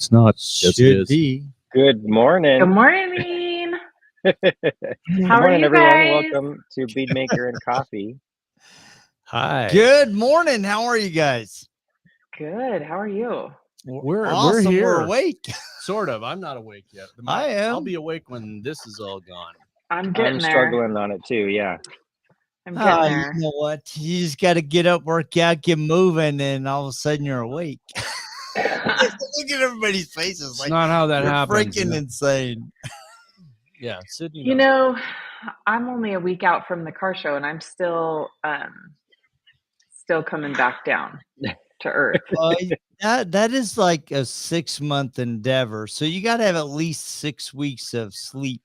it's not. Yes, it is. Be. Good morning. Good morning. Good How are morning, you everyone. guys? Welcome to Bead Maker and Coffee. Hi. Good morning. How are you guys? Good. How are you? We're Awesome. here. We're awake. Sort of. I'm not awake yet. I am. I'll be awake when this is all gone. I'm getting I'm there. struggling on it too. Yeah. I'm getting there. You know what? You just got to get up, work out, get moving, and all of a sudden you're awake. Look at everybody's faces. It's Like, not how that you're happens. freaking insane. Yeah, Sydney. You know, I'm only a week out from the car show, and I'm still coming back down to earth. That is like a 6-month endeavor. So you got to have at least 6 weeks of sleep.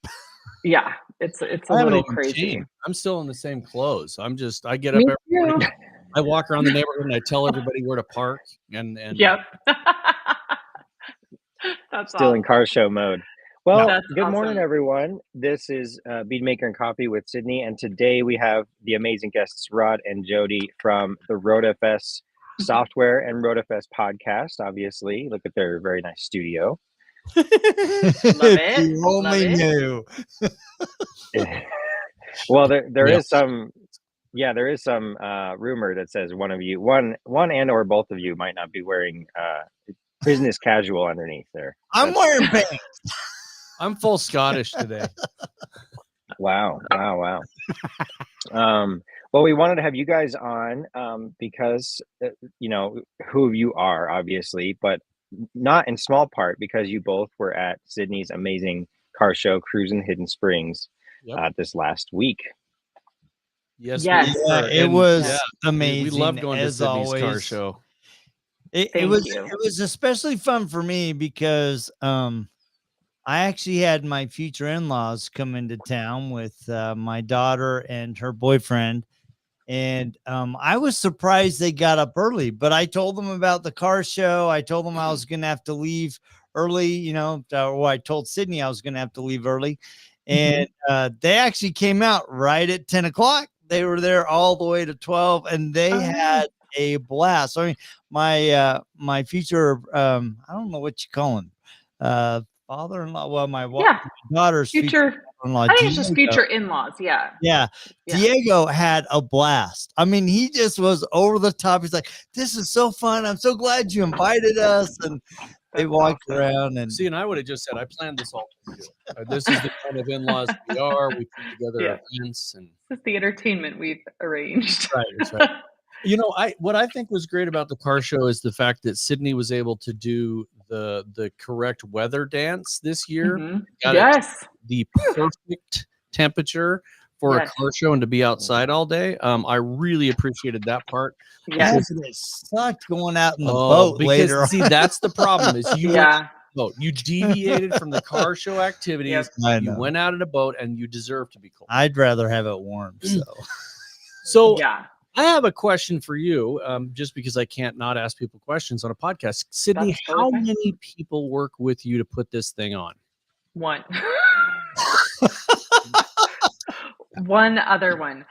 Yeah, it's a I haven't little even crazy. changed. I'm still in the same clothes. I get up Me every too. morning. I walk around the neighborhood and I tell everybody where to park. And Yep. That's Still in awesome. car show mode. Well, That's good morning, awesome. everyone. This is Bead Maker and Coffee with Sydney, and today we have the amazing guests Rod and Jody from the RoadFS Software and RoadFS Podcast. Obviously, look at their very nice studio. Love it. You only Love it. knew. Well, there Yeah. is some rumor that says one and or both of you might not be wearing business casual underneath there. I'm wearing pants. I'm full Scottish today. Wow. Well, we wanted to have you guys on because you know who you are, obviously, but not in small part because you both were at Sydney's amazing car show, Cruisin Hidden Springs, this last week. Yes. Yes. Yeah, it was amazing. We loved going to as Sydney's car always. show. It Thank was you. it was especially fun for me because I actually had my future in-laws come into town with my daughter and her boyfriend, and I was surprised they got up early. But I told them about the car show. I told them I was going to have to leave early. I told Sydney I was going to have to leave early, and they actually came out right at 10 o'clock. They were there all the way to 12, and they had a blast. I mean, my future, I don't know what you call him, father-in-law. Well, my daughter's Future. father-in-law. I think it's just future in-laws. Yeah. Yeah. Diego had a blast. I mean, he just was over the top. He's like, "This is so fun. I'm so glad you invited us." And they walked around and See, and I would have just said, I planned this all for you. This is the kind of in-laws we are. We put together events and This is the entertainment we've arranged. Right, that's right. You know, what I think was great about the car show is the fact that Sydney was able to do the correct weather dance this year. Mhm. Got it Yes. the perfect temperature for a car show and to be outside all day. I really appreciated that part. Yes. it sucked going out in the boat later. See, that's the problem is you Yeah. boat. You deviated from the car show activities. I You know. went out in a boat and you deserve to be cold. I'd rather have it warm. So Yeah. I have a question for you, just because I can't not ask people questions on a podcast. Sydney, That's totally how fine. many people work with you to put this thing on? One. One other one.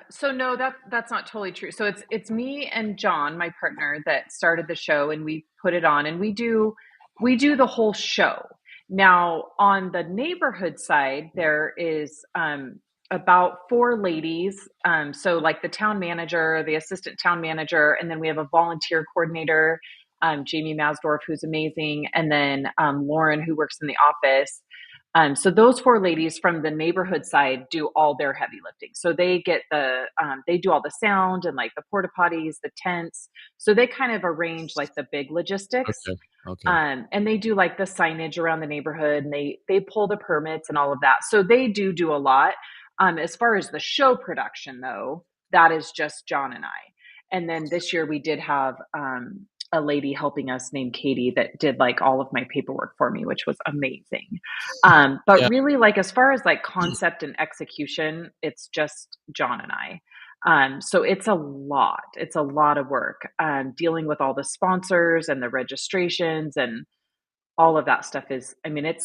So no, that's not totally true. So it's me and John, my partner, that started the show, and we put it on, and we do the whole show. Now on the neighborhood side, there is about 4 ladies. So like the town manager, the assistant town manager, and then we have a volunteer coordinator, Jamie Masdorf, who's amazing, and then Lauren, who works in the office. So those 4 ladies from the neighborhood side do all their heavy lifting. So they get they do all the sound and like the porta potties, the tents. So they kind of arrange like the big logistics. Okay. And they do like the signage around the neighborhood, and they pull the permits and all of that. So they do a lot. As far as the show production though, that is just John and I. And then this year we did have a lady helping us named Katie that did like all of my paperwork for me, which was amazing. But really, like as far as like concept and execution, it's just John and I. So it's a lot. It's a lot of work dealing with all the sponsors and the registrations and all of that stuff it's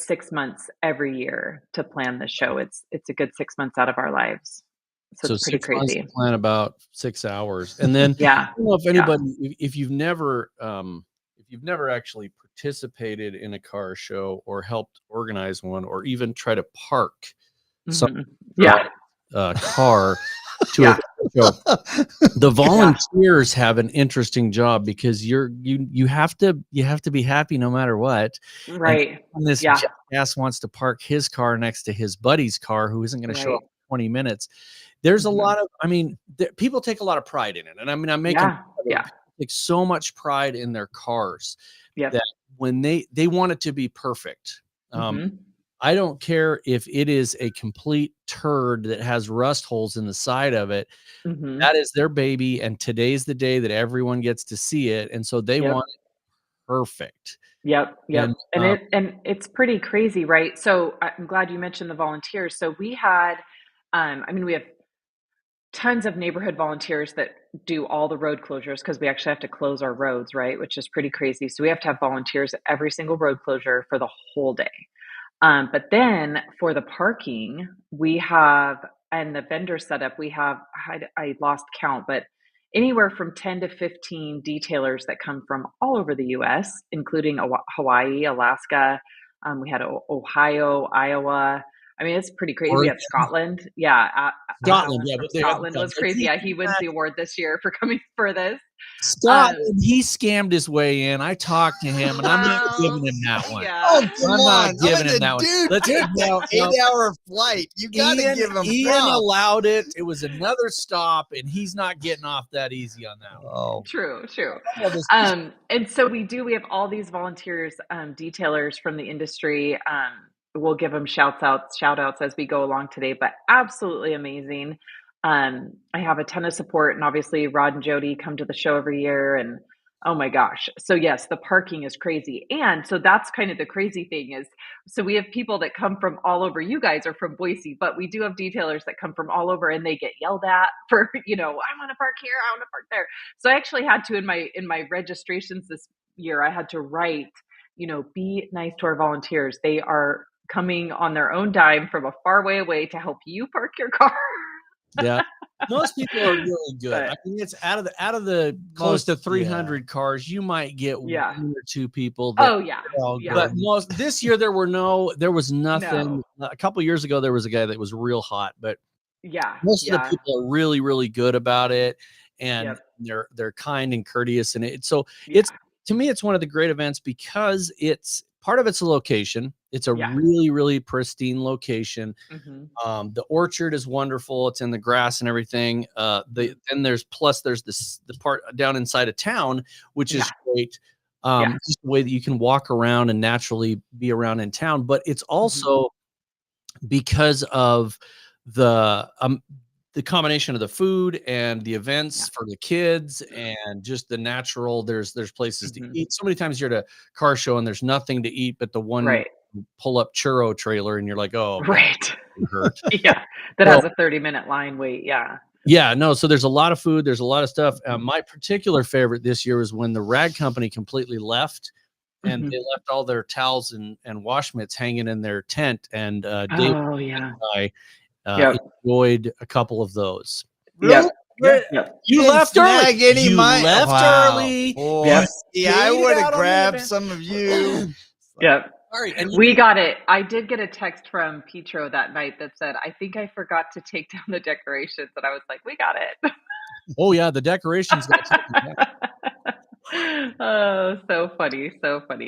6 months every year to plan the show. It's a good 6 months out of our lives. So it's pretty 6 months crazy. to plan about 6 hours. And then Yeah. I don't know if anybody, if you've never actually participated in a car show or helped organize one or even try to park some Yeah. car to Yeah. a show, the volunteers have an interesting job because you have to be happy no matter what. Right. And this jackass wants to park his car next to his buddy's car who isn't going to show up in 20 minutes. There's a lot of, people take a lot of pride in it. And I'm making take so much pride in their cars that when they want it to be perfect. I don't care if it is a complete turd that has rust holes in the side of it. That is their baby. And today's the day that everyone gets to see it. And so they want it perfect. Yep. And it's pretty crazy, right? So I'm glad you mentioned the volunteers. So we had, we have tons of neighborhood volunteers that do all the road closures because we actually have to close our roads, right? Which is pretty crazy. So we have to have volunteers at every single road closure for the whole day. But then for the parking, we have, and the vendor setup, we have, I lost count, but anywhere from 10 to 15 detailers that come from all over the US, including Hawaii, Alaska. We had Ohio, Iowa. It's pretty crazy. We have Scotland. Scotland. Scotland was crazy. He wins the award this year for coming for this. Scotland, he scammed his way in. I talked to him, and I'm not giving him that one. I'm not giving him that one. Let's take that 8-hour flight. You got to give him Ian allowed it. It was another stop, and he's not getting off that easy on that one. Oh, true. And so we have all these volunteers, detailers from the industry. We'll give them shout outs as we go along today, but absolutely amazing. I have a ton of support, and obviously Rod and Jody come to the show every year, and oh my gosh. So yes, the parking is crazy. And so that's kind of the crazy thing is, so we have people that come from all over. You guys are from Boise, but we do have detailers that come from all over, and they get yelled at for, I want to park here, I want to park there. So I actually had to, in my registrations this year, I had to write, be nice to our volunteers. They are coming on their own dime from a far way away to help you park your car. Yeah, most people are really good. It's out of the close to 300 cars, you might get one or two people. But this year there was nothing. No. A couple years ago there was a guy that was real hot, but most of the people are really, really good about it, and they're kind and courteous, and it's to me it's one of the great events because it's part of it's a location. It's a really, really pristine location. The orchard is wonderful. It's in the grass and everything. Then there's the part down inside of town, which is great. Just the way that you can walk around and naturally be around in town. But it's also because of the combination of the food and the events for the kids and just the natural, there's places to eat. So many times you're at a car show and there's nothing to eat but the one pull up churro trailer, and you're like, oh, hurt. That has a 30-minute line wait. So there's a lot of food, there's a lot of stuff. My particular favorite this year was when the rag company completely left, and they left all their towels and wash mitts hanging in their tent, and Dave and I enjoyed a couple of those. You left early. You left early. I would have grabbed some of you. Sorry, and we got it. I did get a text from Petro that night that said, I think I forgot to take down the decorations. And I was like, we got it. Oh, yeah, the decorations. Oh, so funny.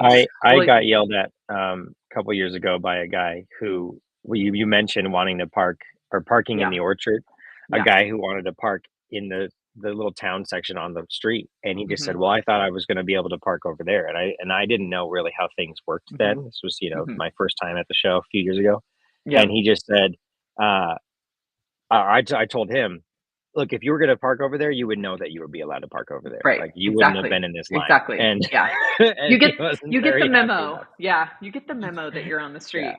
I got yelled at a couple years ago by a guy who, you mentioned wanting to parking in the orchard, a guy who wanted to park in the little town section on the street, and he just said, well, I thought I was going to be able to park over there, and I didn't know really how things worked then. This was my first time at the show a few years ago, and he just said, I told him, look, if you were going to park over there, you would know that you would be allowed to park over there. Right. Like you wouldn't have been in this line. Exactly. And and you get the memo. You get the memo that you're on the street.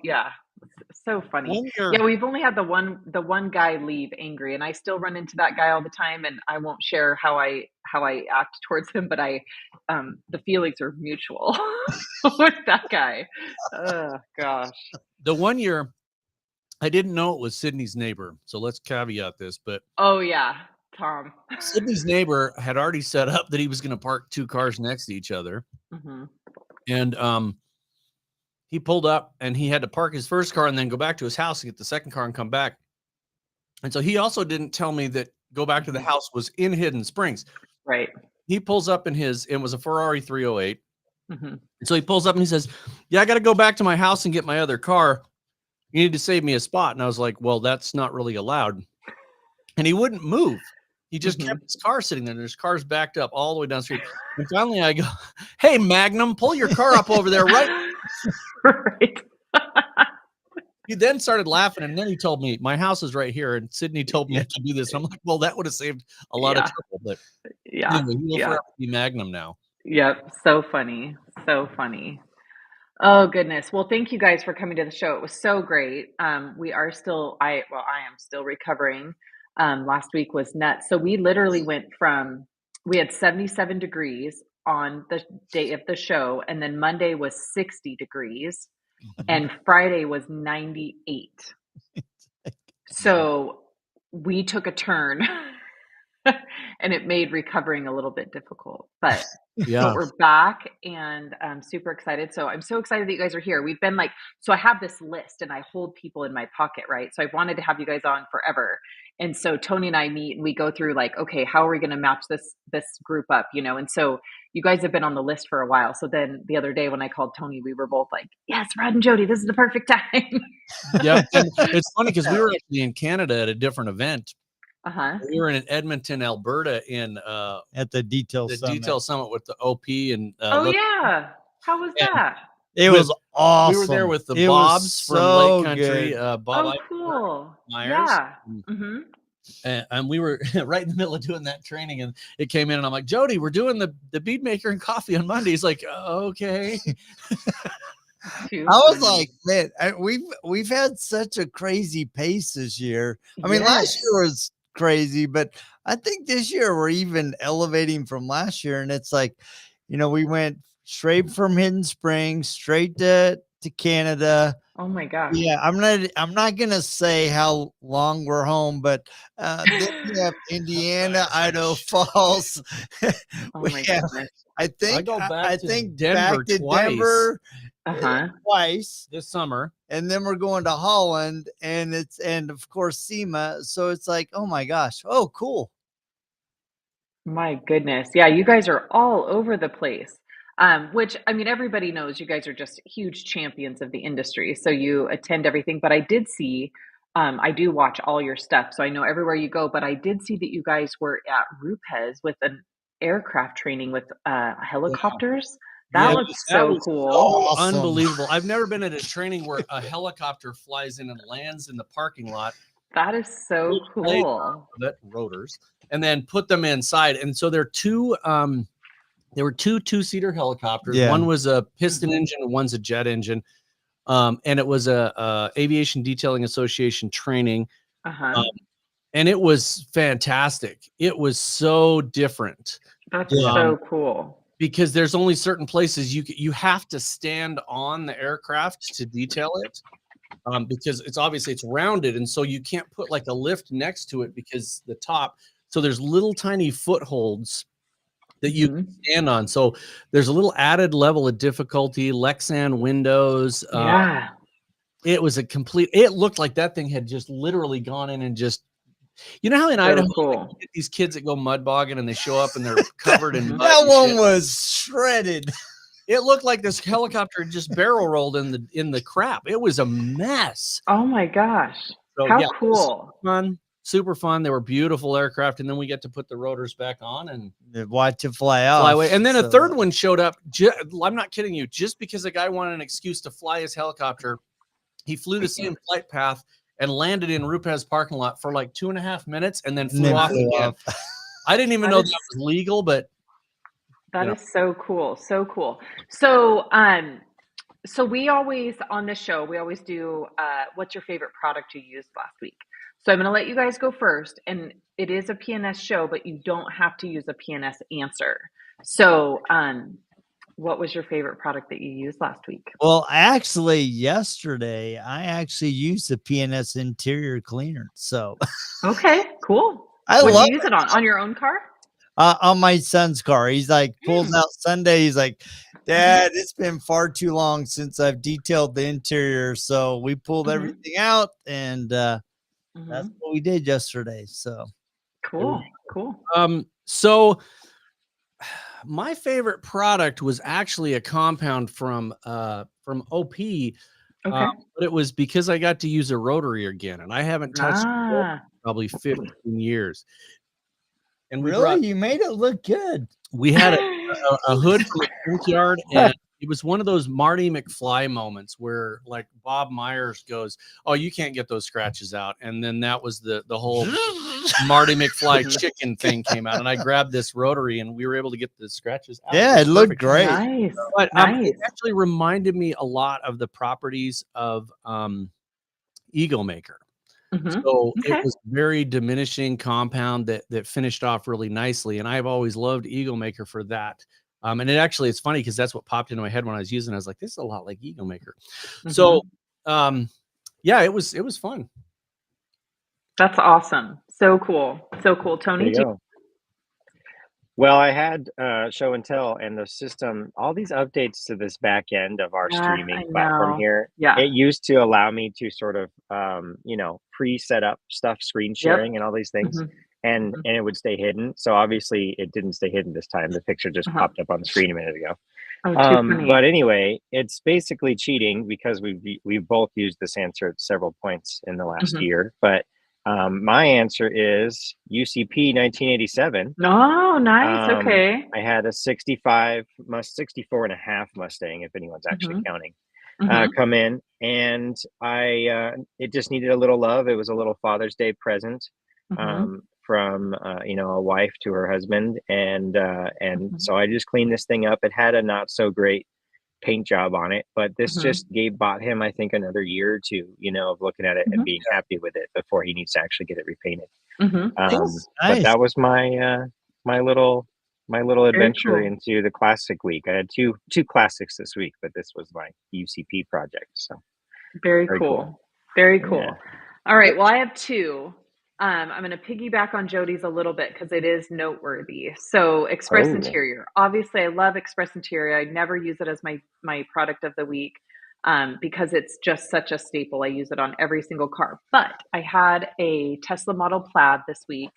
It's so funny. We've only had the one guy leave angry, and I still run into that guy all the time, and I won't share how I act towards him, but the feelings are mutual with that guy. Oh gosh. The one year I didn't know it was Sydney's neighbor, so let's caveat this. But Tom. Sydney's neighbor had already set up that he was going to park two cars next to each other, And he pulled up and he had to park his first car and then go back to his house to get the second car and come back. And so he also didn't tell me that go back to the house was in Hidden Springs. Right. He pulls up it was a Ferrari 308. And so he pulls up and he says, yeah, I got to go back to my house and get my other car. You need to save me a spot. And I was like, well, that's not really allowed. And he wouldn't move. He just kept his car sitting there. And his car's backed up all the way down the street. And finally I go, hey, Magnum, pull your car up over there. Right. Right. He then started laughing. And then he told me my house is right here. And Sydney told me I could do this. And I'm like, well, that would have saved a lot of trouble. But anyway, he will forever be Magnum now. Yep. So funny. So funny. Oh goodness. Well, thank you guys for coming to the show. It was so great. We are still, I am still recovering. Last week was nuts. So we literally we had 77 degrees on the day of the show. And then Monday was 60 degrees and Friday was 98. So we took a turn and it made recovering a little bit difficult, but we're back and I'm super excited. So I'm so excited that you guys are here. We've been so I have this list and I hold people in my pocket, right? So I've wanted to have you guys on forever. And so Tony and I meet and we go through okay, how are we going to match this group up, And so you guys have been on the list for a while. So then the other day when I called Tony, we were both like, yes, Rod and Jody, this is the perfect time. Yeah. And it's funny because we were actually in Canada at a different event. We were in Edmonton, Alberta at the Detail Summit with the OP and how was that? It was awesome. We were there with the Bobs from Lake Country. Bob cool. Myers. Yeah. And we were right in the middle of doing that training, and it came in, and I'm like, Jody, we're doing the Bead Maker and Coffee on Monday. He's like, okay. I was like, man, we've had such a crazy pace this year. I mean, last year was crazy, but I think this year we're even elevating from last year. And it's like, we went straight from Hidden Springs straight to Canada. Oh my gosh. Yeah, I'm not gonna say how long we're home, but then we have Indiana, Idaho Falls. Oh my goodness. I think Denver back to Denver twice this summer, and then we're going to Holland, and of course SEMA. So it's like, oh my gosh, oh cool. My goodness, yeah, you guys are all over the place. Which I mean, everybody knows you guys are just huge champions of the industry. So you attend everything. But I did see, I do watch all your stuff, so I know everywhere you go. But I did see that you guys were at RoadFS with an aircraft training with helicopters. That looks so cool. So awesome. Unbelievable. I've never been at a training where a helicopter flies in and lands in the parking lot. That is so cool. Rotors, and then put them inside. And so there were two two-seater helicopters. Yeah. One was a piston engine and one's a jet engine. And it was a Aviation Detailing Association training. And it was fantastic. It was so different. That's so cool. Because there's only certain places you have to stand on the aircraft to detail it. Because it's rounded, and so you can't put a lift next to it because the top. So there's little tiny footholds that you can stand on. So there's a little added level of difficulty. Lexan windows. It was it looked like that thing had just literally gone in and just. You know how in Idaho you get these kids that go mud bogging and they show up and they're covered in mud. That one was shredded. It looked like this helicopter just barrel rolled in the crap. It was a mess. Oh my gosh. So, how cool. Fun, super fun. They were beautiful aircraft. And then we get to put the rotors back on and watch it fly away. And then a third one showed up. I'm not kidding you. Just because a guy wanted an excuse to fly his helicopter, he flew the same flight path and landed in RoadFS parking lot for 2.5 minutes and then flew off again. I didn't even know that was legal, but that is so cool. So cool. So, so we always on this show, we always do, what's your favorite product you used last week? So I'm going to let you guys go first, and it is a PNS show, but you don't have to use a PNS answer. So, what was your favorite product that you used last week? Well, actually, yesterday, I actually used the PNS interior cleaner. So, okay, cool. What did you use it on your own car? On my son's car. He's pulled out Sunday. He's like, Dad, it's been far too long since I've detailed the interior. So we pulled everything out, and that's what we did yesterday. So cool. So my favorite product was actually a compound from OP. Okay. But it was because I got to use a rotary again, and I haven't touched it probably 15 years. And you made it look good. We had a hood from a junkyard, and it was one of those Marty McFly moments where like Bob Myers goes, "Oh, you can't get those scratches out," and then that was the whole Marty McFly chicken thing came out, and I grabbed this rotary, and we were able to get the scratches out. Yeah, it looked great. Nice. But it actually reminded me a lot of the properties of Eagle Maker. So it was very diminishing compound that finished off really nicely. And I've always loved Eagle Maker for that. And it's funny because that's what popped into my head when I was using it. I was like, this is a lot like Eagle Maker. So yeah, it was fun. That's awesome. So cool. Tony, well, I had show and tell, and the system, all these updates to this back end of our streaming platform here. Yeah. It used to allow me to sort of, pre-set up stuff, screen sharing and all these things. And it would stay hidden. So obviously it didn't stay hidden this time. The picture just popped up on the screen a minute ago. But anyway, it's basically cheating because we've both used this answer at several points in the last year. But my answer is UCP 1987. Oh, nice. Okay. I had a 64 and a half Mustang, if anyone's actually counting, come in, and it just needed a little love. It was a little Father's Day present from a wife to her husband, and so I just cleaned this thing up. It had a not so great paint job on it, but this just bought him, I think, another year or two, of looking at it and being happy with it before he needs to actually get it repainted. But that was my my little adventure into the classic week. I had two classics this week, but this was my UCP project. So very cool. Yeah. All right, well, I have two. I'm going to piggyback on Jody's a little bit because it is noteworthy. So Express Interior. Obviously, I love Express Interior. I never use it as my product of the week because it's just such a staple. I use it on every single car. But I had a Tesla Model Plaid this week.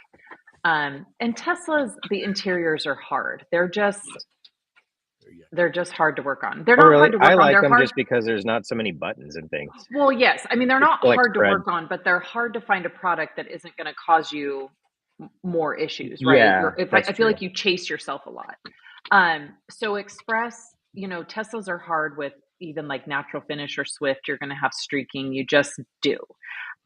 And Teslas, the interiors are hard. They're just hard to work on. They're not hard to work on. I like them just because there's not so many buttons and things. Well, yes. I mean, they're not hard to work on, but they're hard to find a product that isn't going to cause you more issues, right? Yeah, I feel like you chase yourself a lot. So Express, Teslas are hard with even like natural finish or Swift. You're going to have streaking. You just do.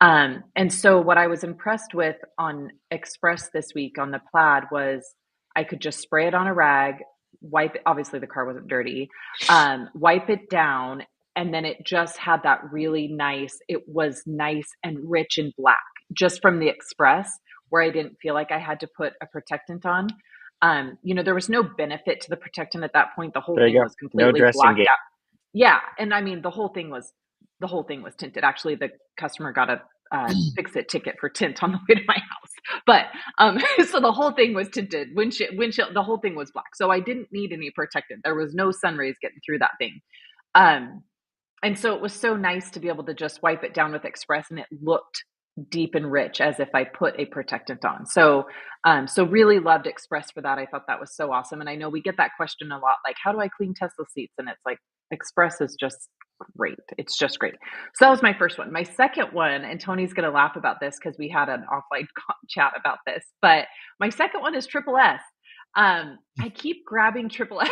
And so what I was impressed with on Express this week on the Plaid was I could just spray it on a rag, wipe it. Obviously the car wasn't dirty, wipe it down. And then it just had that really nice, it was nice and rich and black just from the Express, where I didn't feel like I had to put a protectant on. There was no benefit to the protectant at that point. The whole thing was completely blacked out. Yeah. And I mean, the whole thing was tinted. Actually, the customer got a fix-it ticket for tint on the way to my house. But so the whole thing was tinted. Windshield, the whole thing was black. So I didn't need any protectant. There was no sun rays getting through that thing. And so it was so nice to be able to just wipe it down with Express, and it looked deep and rich as if I put a protectant on. So really loved Express for that. I thought that was so awesome. And I know we get that question a lot, like, how do I clean Tesla seats? And it's like, Express is just great. It's just great. So that was my first one. My second one, and Tony's going to laugh about this because we had an offline chat about this, but my second one is Triple S. I keep grabbing Triple S.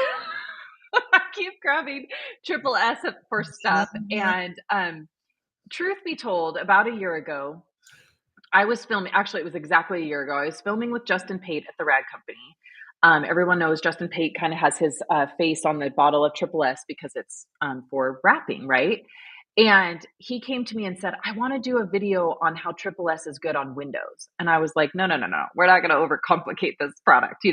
I keep grabbing Triple S for stuff. And truth be told, about a year ago, I was filming. Actually, it was exactly a year ago. I was filming with Justin Pate at the Rag Company. Everyone knows Justin Pate kind of has his face on the bottle of Triple S because it's for wrapping, right? And he came to me and said, I want to do a video on how Triple S is good on Windows. And I was like, no. We're not going to overcomplicate this product,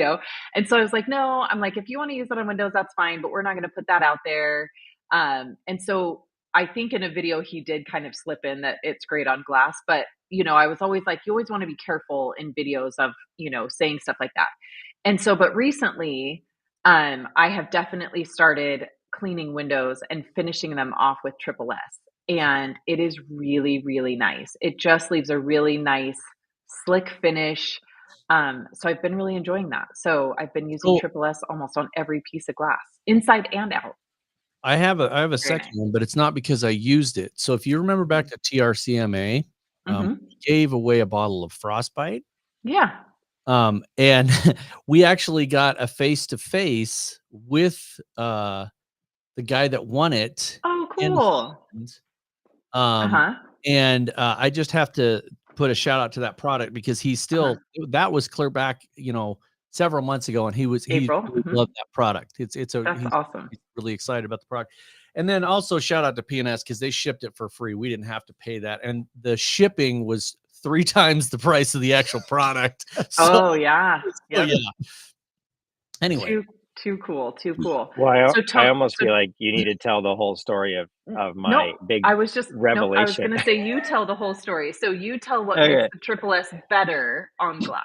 And so I was like, no, I'm like, if you want to use it on Windows, that's fine, but we're not going to put that out there. And so I think in a video he did kind of slip in that it's great on glass, but I was always like, you always want to be careful in videos of, saying stuff like that. And so, but recently, I have definitely started cleaning windows and finishing them off with Triple S. And it is really, really nice. It just leaves a really nice, slick finish. So I've been really enjoying that. So I've been using Triple S almost on every piece of glass, inside and out. I have a second one, but it's not because I used it. So if you remember back to TRCMA, we gave away a bottle of Frostbite. Yeah. And we actually got a face-to-face with the guy that won it. Oh, cool. And I just have to put a shout out to that product because he's still that was clear back, several months ago, and he loved that product. He's awesome. He's really excited about the product. And then also shout out to P&S because they shipped it for free. We didn't have to pay that, and the shipping was 3 times the price of the actual product. Yeah. Anyway. Too cool. Well, I almost feel like you need to tell the whole story of my big revelation. I was going to say, you tell the whole story. So you tell what makes the Triple S better on glass.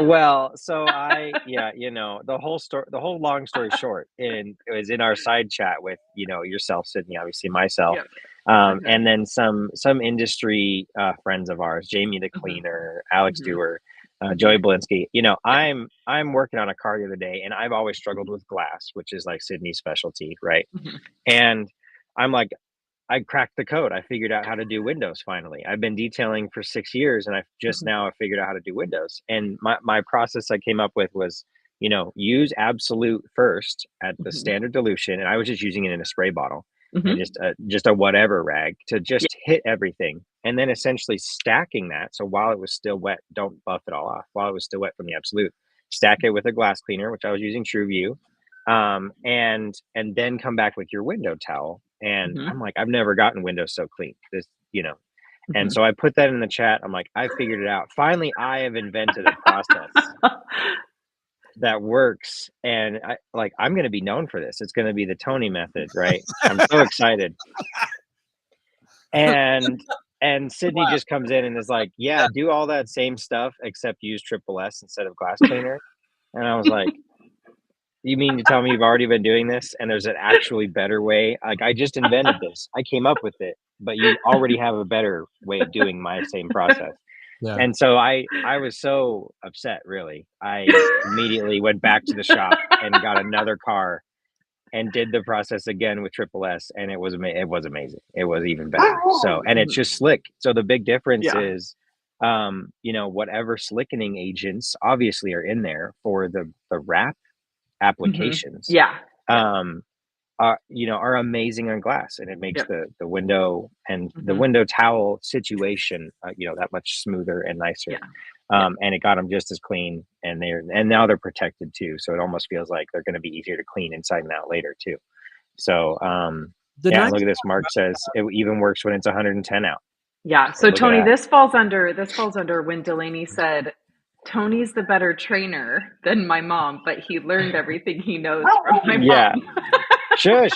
Well, so the whole story, the whole long story short, it was in our side chat with, yourself, Sydney, obviously myself, and then some industry friends of ours, Jamie the cleaner, Alex Dewar, Joey Belinsky. I'm working on a car the other day, and I've always struggled with glass, which is like Sydney's specialty, right? And I'm like, I cracked the code. I figured out how to do Windows finally. I've been detailing for 6 years, and I've just now figured out how to do Windows. And my process I came up with was, use absolute first at the standard dilution, and I was just using it in a spray bottle and just a whatever rag to just hit everything, and then essentially stacking that. So while it was still wet, don't buff it all off. While it was still wet from the absolute, stack it with a glass cleaner, which I was using TrueView, and then come back with your window towel. And I'm like, I've never gotten windows so clean. And so I put that in the chat. I'm like, I figured it out. Finally, I have invented a process that works. And I'm going to be known for this. It's going to be the Tony method, right? I'm so excited. And Sydney just comes in and is like, yeah, do all that same stuff, except use Triple S instead of glass cleaner. And I was like, you mean to tell me you've already been doing this and there's an actually better way? Like, I just invented this. I came up with it, but you already have a better way of doing my same process. Yeah. And so I was so upset, really. I immediately went back to the shop and got another car and did the process again with Triple S, and it was amazing. It was even better. So, and it's just slick. So the big difference is, whatever slickening agents obviously are in there for the wrap applications are amazing on glass, and it makes the window and the window towel situation that much smoother and nicer. And it got them just as clean, and now they're protected too, so it almost feels like they're going to be easier to clean inside and out later too. So look at this. Mark says it even works when it's 110 out. So Tony, this falls under when Delaney said Tony's the better trainer than my mom, but he learned everything he knows from my mom. Shush.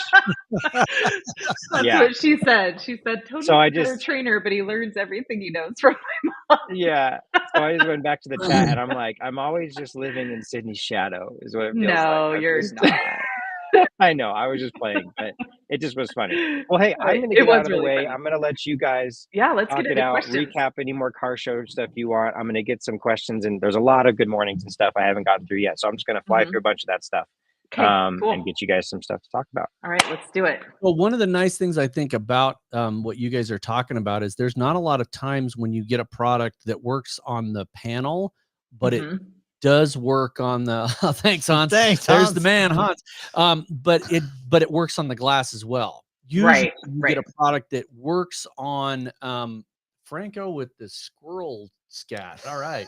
That's what she said. She said Tony's the better trainer, but he learns everything he knows from my mom. So I just went back to the chat, and I'm like, I'm always just living in Sydney's shadow, is what it feels like. No, you're not. I know. I was just playing, but it just was funny. Well, hey, I'm going to get out of the way. Funny. I'm going to let you guys let's talk get it into out, questions. recap any more car show stuff you want. I'm going to get some questions, and there's a lot of good mornings and stuff I haven't gotten through yet. So I'm just going to fly through a bunch of that stuff and get you guys some stuff to talk about. All right, let's do it. Well, one of the nice things I think about what you guys are talking about is there's not a lot of times when you get a product that works on the panel, but it does work on the thanks Hans. There's the man Hans. But it works on the glass as well. Usually you get a product that works on Franco with the squirrel scat. All right.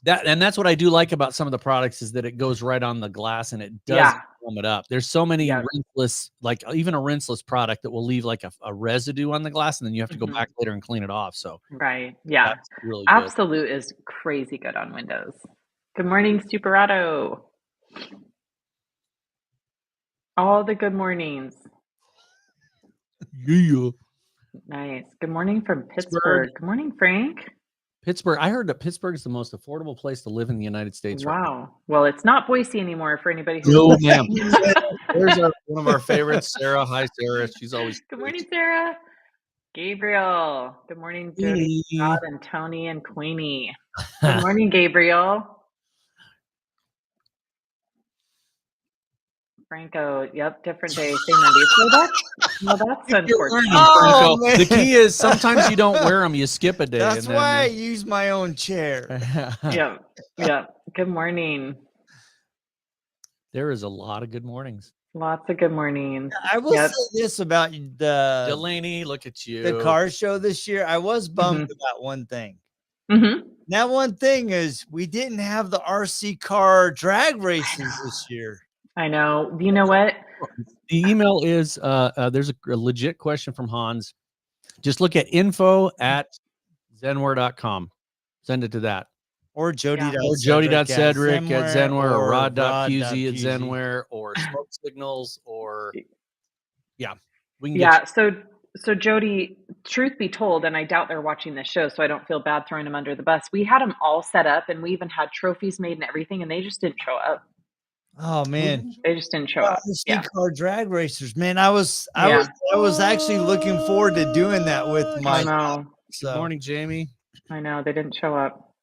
That's what I do like about some of the products is that it goes right on the glass and it does warm it up. There's so many rinseless, like even a rinseless product that will leave like a residue on the glass, and then you have to go back later and clean it off. So that's really good. Absolute is crazy good on Windows. Good morning, Superado. All the good mornings. Yeah. Nice. Good morning from Pittsburgh. Good morning, Frank. Pittsburgh. I heard that Pittsburgh is the most affordable place to live in the United States. Wow. Right. Well, it's not Boise anymore for anybody who. No, ma'am. There's one of our favorites, Sarah. Hi, Sarah. She's always. Good morning, Sarah. Gabriel. Good morning, Jody, Rod, and Tony, and Queenie. Good morning, Gabriel. Franco, yep, different day, same Monday. So that's unfortunate. Oh, the key is sometimes you don't wear them, you skip a day. That's why I use my own chair. Yeah. Good morning. There is a lot of good mornings. Lots of good mornings. I will say this about the Delaney, look at you. The car show this year. I was bummed about one thing. Mm-hmm. That one thing is we didn't have the RC car drag races this year. I know. You know what? The email is there's a legit question from Hans. Just look at info@zenware.com. Send it to that. Or Jody.Sedrick at Zenware, or Rod.Puzey at Zenware, or Smoke Signals, or we can get so Jody, truth be told, and I doubt they're watching this show, so I don't feel bad throwing them under the bus. We had them all set up, and we even had trophies made and everything, and they just didn't show up. Oh man, they just didn't show up. Car drag racers, man. I was actually looking forward to doing that with my. I know. Good morning, Jamie. I know they didn't show up.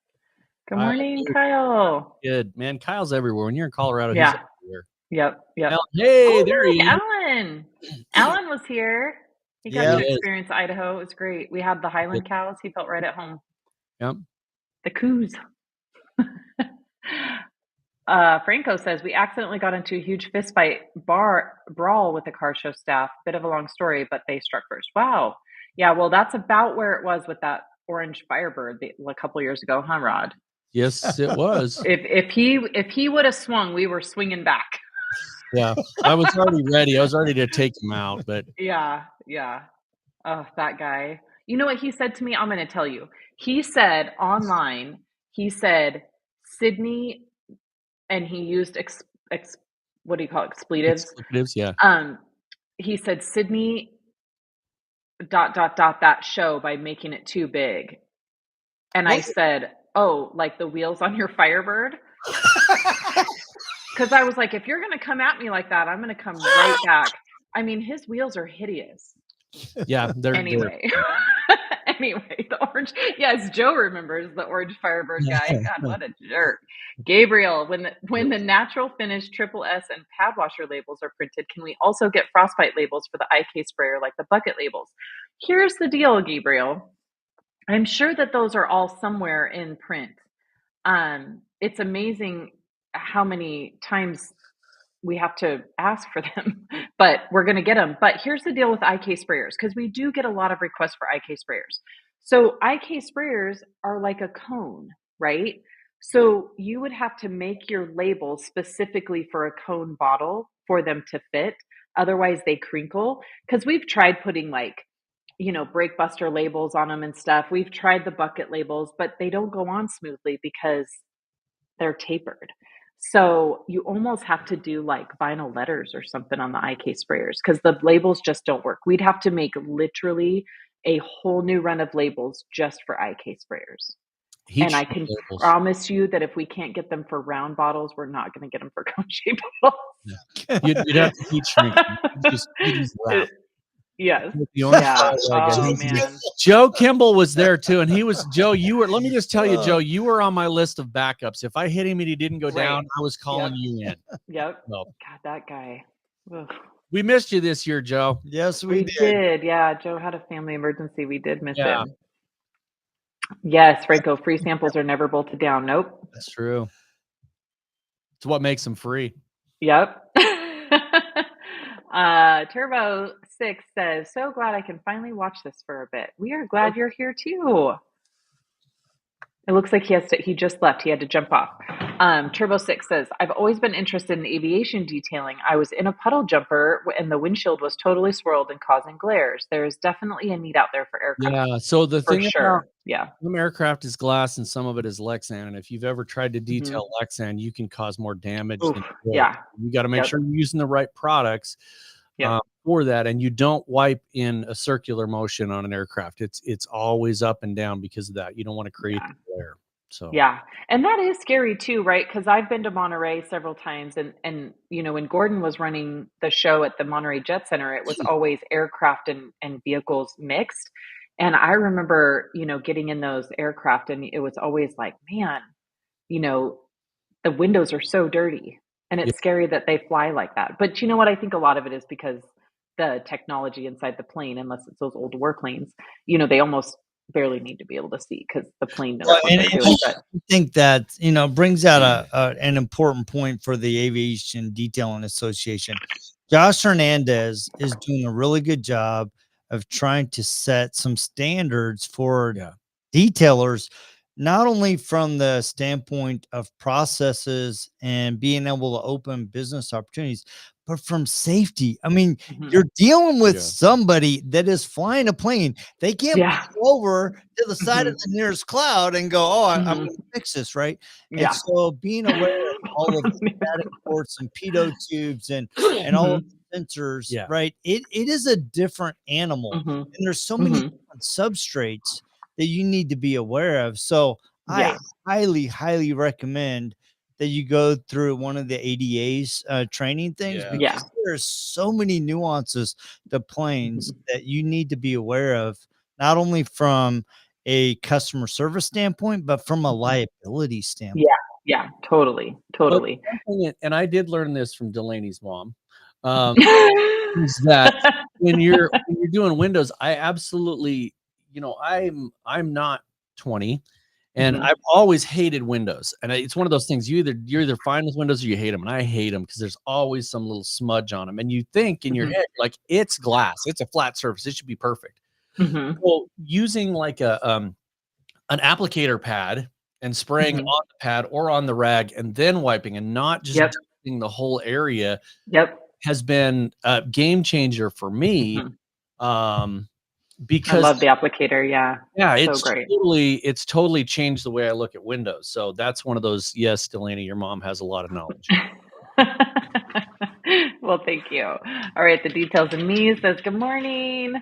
Good morning, Kyle. Good, man. Kyle's everywhere. When you're in Colorado, he's everywhere. Yep. Hey, there he is. Alan. Alan was here. He got to experience Idaho. It was great. We had the Highland cows. He felt right at home. Yep. The coos. Franco says, we accidentally got into a huge fistfight brawl with the car show staff. Bit of a long story, but they struck first. Wow. Yeah, well, that's about where it was with that orange Firebird a couple years ago, huh, Rod? Yes, it was. If he would have swung, we were swinging back. Yeah, I was already ready. I was ready to take him out, but yeah. Oh, that guy. You know what he said to me? I'm going to tell you. He said online. He said Sydney. And he used what do you call it? Expletives? Expletives, yeah. He said Sydney ... that show by making it too big. And I said, oh, like the wheels on your Firebird? Because I was like, if you're going to come at me like that, I'm going to come right back. I mean, his wheels are hideous. Yeah, they're anyway. Anyway, the orange. Yes, Joe remembers the orange Firebird guy. God, what a jerk. Gabriel, when the natural finish triple S and pad washer labels are printed, can we also get frostbite labels for the IK sprayer like the bucket labels? Here's the deal, Gabriel. I'm sure that those are all somewhere in print. It's amazing how many times we have to ask for them, but we're going to get them. But here's the deal with IK sprayers, because we do get a lot of requests for IK sprayers. So IK sprayers are like a cone, right? So you would have to make your labels specifically for a cone bottle for them to fit. Otherwise they crinkle, because we've tried putting brake buster labels on them and stuff. We've tried the bucket labels, but they don't go on smoothly because they're tapered. So you almost have to do like vinyl letters or something on the IK sprayers, because the labels just don't work. We'd have to make literally a whole new run of labels just for IK sprayers. And I can promise you that if we can't get them for round bottles, we're not going to get them for cone shaped bottles. Yeah. You'd have to heat shrink. Yes. Oh, man. Joe Kimball was there too. And let me just tell you, Joe, you were on my list of backups. If I hit him and he didn't go down, I was calling you in. Yep. God, that guy. Ugh. We missed you this year, Joe. Yes, we did. Yeah. Joe had a family emergency. We did miss him. Yes, Franco, free samples are never bolted down. Nope. That's true. It's what makes them free. Yep. Turbo 6 says, so glad I can finally watch this for a bit. We are glad you're here too. It looks like he just left. He had to jump off. Turbo 6 says, I've always been interested in aviation detailing. I was in a puddle jumper and the windshield was totally swirled and causing glares. There is definitely a need out there for aircraft. Yeah. So the thing about some aircraft is glass and some of it is Lexan. And if you've ever tried to detail Lexan, you can cause more damage. You got to make sure you're using the right products. for that. And you don't wipe in a circular motion on an aircraft. It's always up and down because of that. You don't want to create the glare. So yeah. And that is scary too, right? Because I've been to Monterey several times, and when Gordon was running the show at the Monterey Jet Center, it was always aircraft and vehicles mixed. And I remember, getting in those aircraft, and it was always like, man, the windows are so dirty, and it's scary that they fly like that. But you know what? I think a lot of it is because the technology inside the plane, unless it's those old warplanes, they almost barely need to be able to see because the plane knows what they're doing. I think that brings out an important point for the Aviation Detailing Association. Josh Hernandez is doing a really good job of trying to set some standards for detailers, not only from the standpoint of processes and being able to open business opportunities, but from safety. I mean, you're dealing with somebody that is flying a plane. They can't pull over to the side of the nearest cloud and go, oh, I'm going to fix this, right? And so being aware of all of the static ports and pitot tubes and all of the sensors, right? It is a different animal. And there's so many different substrates that you need to be aware of. So I highly, highly recommend that you go through one of the ADA's training things, because there's so many nuances to planes that you need to be aware of, not only from a customer service standpoint, but from a liability standpoint. Yeah, totally. And I did learn this from Delaney's mom. Is that when you're doing windows, I absolutely, I'm not 20. And I've always hated windows. And it's one of those things, you're either fine with windows or you hate them. And I hate them because there's always some little smudge on them. And you think in your head, like, it's glass, it's a flat surface, it should be perfect. Well, using like an applicator pad and spraying on the pad or on the rag and then wiping and not just doing the whole area has been a game changer for me. Because I love the applicator. Yeah, it's so great. It's totally changed the way I look at windows. So that's one of those. Yes, Delaney, your mom has a lot of knowledge. Well, thank you. All right, the details and me says good morning.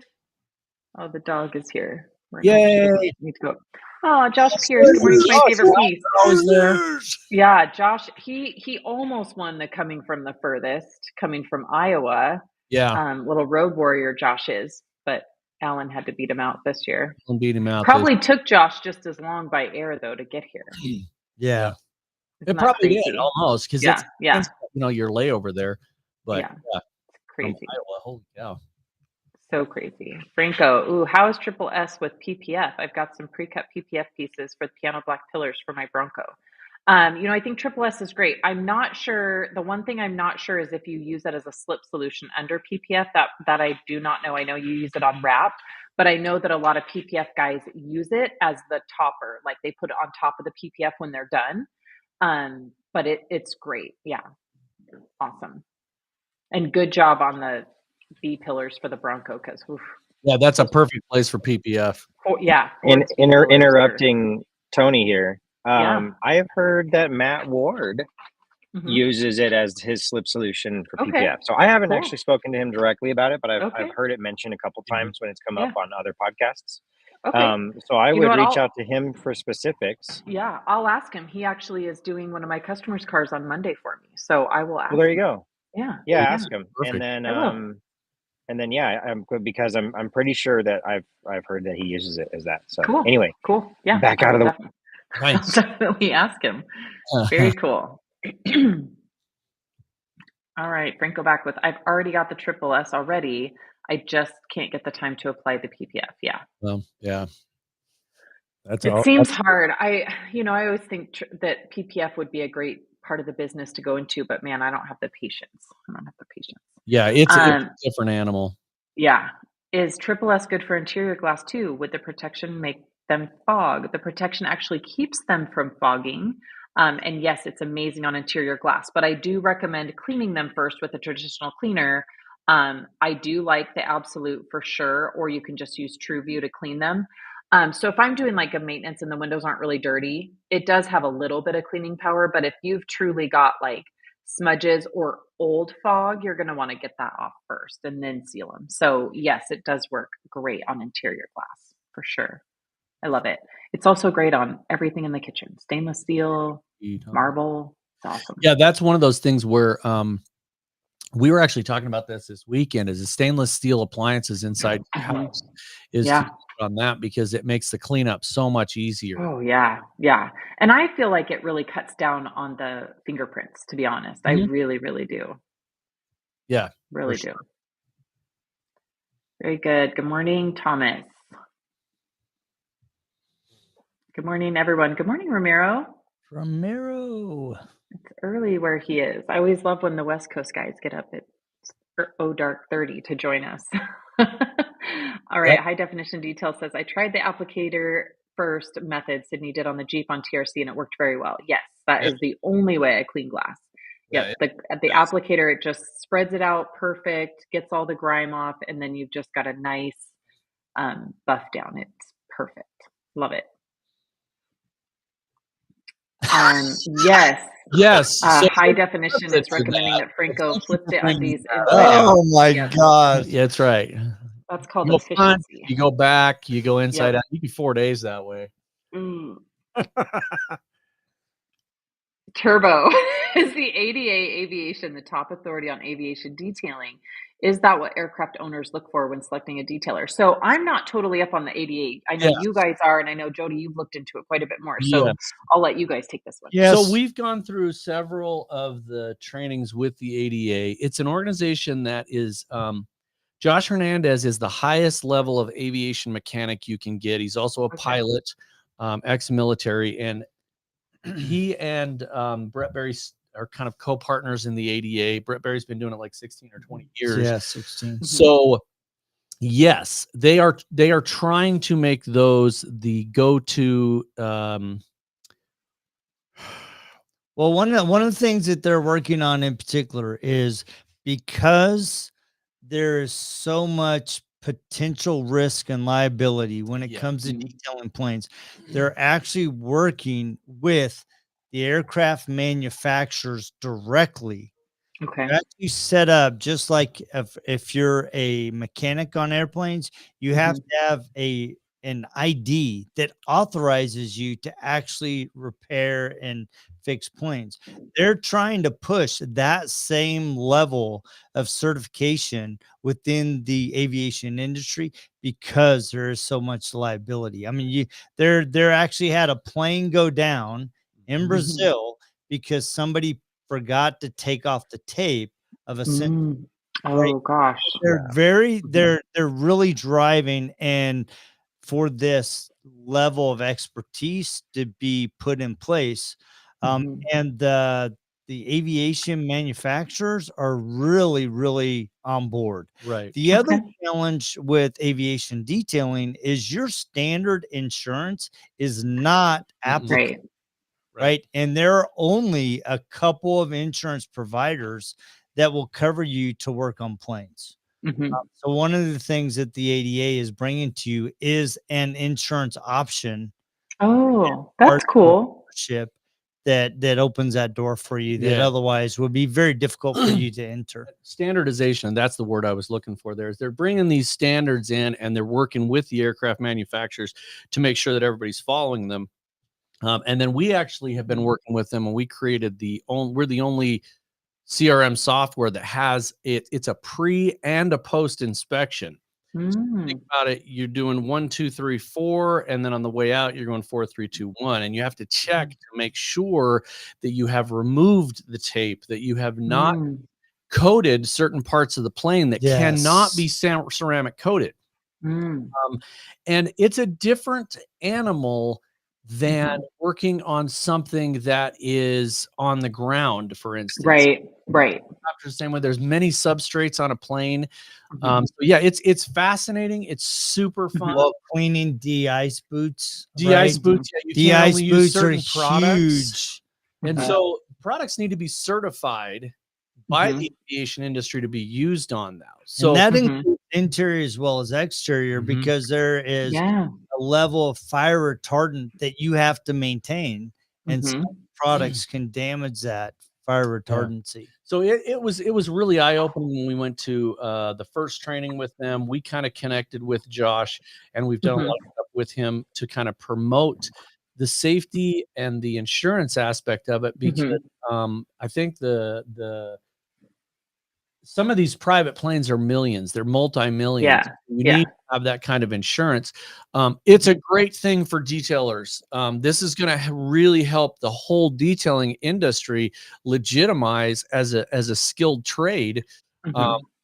Oh, the dog is here. Yay! Need to go. Oh, Josh Pierce. Good morning, my favorite piece. Always there. Yeah, Josh. He almost won the coming from the furthest, coming from Iowa. Yeah, little road warrior Josh is, but Alan had to beat him out this year. Probably took Josh just as long by air though to get here. Yeah. It probably did almost because it's your layover there. But it's crazy. Iowa, holy cow. So crazy. Franco, ooh, how is Triple S with PPF? I've got some pre-cut PPF pieces for the piano black pillars for my Bronco. I think Triple S is great. I'm not sure. The one thing I'm not sure is if you use that as a slip solution under PPF. That I do not know. I know you use it on wrap, but I know that a lot of PPF guys use it as the topper. Like they put it on top of the PPF when they're done. But it's great. Yeah. Awesome. And good job on the B pillars for the Bronco. That's a perfect place for PPF. Interrupting Tony here. I have heard that Matt Ward uses it as his slip solution for PPF. So I haven't actually spoken to him directly about it, but I've heard it mentioned a couple times when it's come up on other podcasts. So I would reach out to him for specifics. Yeah, I'll ask him. He actually is doing one of my customers' cars on Monday for me. So I will ask him. Well, there you go. Yeah, ask him. Perfect. And then I'm good because I'm pretty sure that I've heard that he uses it as that. So anyway, cool. Yeah, back out of the Nice. I'll definitely ask him. Very cool. All right, Franco back with, I've already got the Triple S already. I just can't get the time to apply the PPF. Yeah. Well, yeah. It seems hard. I always think that PPF would be a great part of the business to go into, but man, I don't have the patience. Yeah, it's a different animal. Yeah. Is Triple S good for interior glass too? Would the protection make them fog? The protection actually keeps them from fogging. And yes, it's amazing on interior glass, but I do recommend cleaning them first with a traditional cleaner. I do like the Absolute for sure, or you can just use TrueView to clean them. So if I'm doing like a maintenance and the windows aren't really dirty, it does have a little bit of cleaning power, but if you've truly got like smudges or old fog, you're going to want to get that off first and then seal them. So yes, it does work great on interior glass for sure. I love it. It's also great on everything in the kitchen. Stainless steel, marble. It's awesome. Yeah, that's one of those things where we were actually talking about this weekend, is the stainless steel appliances inside your house is on that, because it makes the cleanup so much easier. Oh yeah. Yeah. And I feel like it really cuts down on the fingerprints, to be honest. I really, really do. Yeah. Really do. Very good. Good morning, Thomas. Good morning, everyone. Good morning, Ramiro. It's early where he is. I always love when the West Coast guys get up at dark 30 to join us. All right. Yep. High definition detail says, I tried the applicator first method Sydney did on the Jeep on TRC, and it worked very well. Yes, that is the only way I clean glass. Yep. The applicator, it just spreads it out perfect, gets all the grime off, and then you've just got a nice buff down. It's perfect. Love it. Yes. So high definition is recommending that Franco flip the undies inside out. Oh my God. Yeah, that's right. That's called efficiency. You go back, you go inside out. You can 4 days that way. Turbo, is the ADA Aviation the top authority on aviation detailing? Is that what aircraft owners look for when selecting a detailer? So I'm not totally up on the ADA. I know you guys are, and I know, Jody, you've looked into it quite a bit more. So I'll let you guys take this one. So we've gone through several of the trainings with the ADA. It's an organization that is, Josh Hernandez is the highest level of aviation mechanic you can get. He's also a pilot, ex-military, and he and Brett Berry are kind of co-partners in the ADA. Brett Berry's been doing it like 16 or 20 years. Yeah, 16. So yes, they are trying to make those the go-to. Well, one of the things that they're working on in particular is, because there is so much potential risk and liability when it comes to detailing planes, they're actually working with the aircraft manufacturers directly. Okay. They're actually set up just like if you're a mechanic on airplanes, you have to have an ID that authorizes you to actually repair and fix planes. They're trying to push that same level of certification within the aviation industry, because there is so much liability. I mean, they're actually had a plane go down in Brazil because somebody forgot to take off the tape of a sensor. Oh gosh. They're really driving, and for this level of expertise to be put in place. And the aviation manufacturers are really, really on board. Right. The other challenge with aviation detailing is your standard insurance is not applicable. Right. And there are only a couple of insurance providers that will cover you to work on planes. So one of the things that the ADA is bringing to you is an insurance option. Oh, that's cool. That opens that door for you that otherwise would be very difficult for you to enter. Standardization, that's the word I was looking for there. Is they're bringing these standards in, and they're working with the aircraft manufacturers to make sure that everybody's following them. And then we actually have been working with them, and we created we're the only CRM software that has it's a pre and a post inspection. So think about it. You're doing 1, 2, 3, 4, and then on the way out, you're going 4, 3, 2, 1, and you have to check to make sure that you have removed the tape, that you have not coated certain parts of the plane that cannot be ceramic coated. And it's a different animal than working on something that is on the ground, for instance. Right. After the same way, there's many substrates on a plane. So yeah, it's fascinating. It's super fun. Well, cleaning de-ice boots. De-ice boots. Yeah, de-ice boots are huge. And so products need to be certified by the aviation industry to be used on that. So and that includes interior as well as exterior, because there is a level of fire retardant that you have to maintain, and some products can damage that fire retardancy. So it was really eye-opening when we went to the first training with them. We kind of connected with Josh, and we've done a lot of stuff with him to kind of promote the safety and the insurance aspect of it, because I think some of these private planes are millions. They're multi-millions. You need to have that kind of insurance. It's a great thing for detailers. This is going to really help the whole detailing industry legitimize as a skilled trade,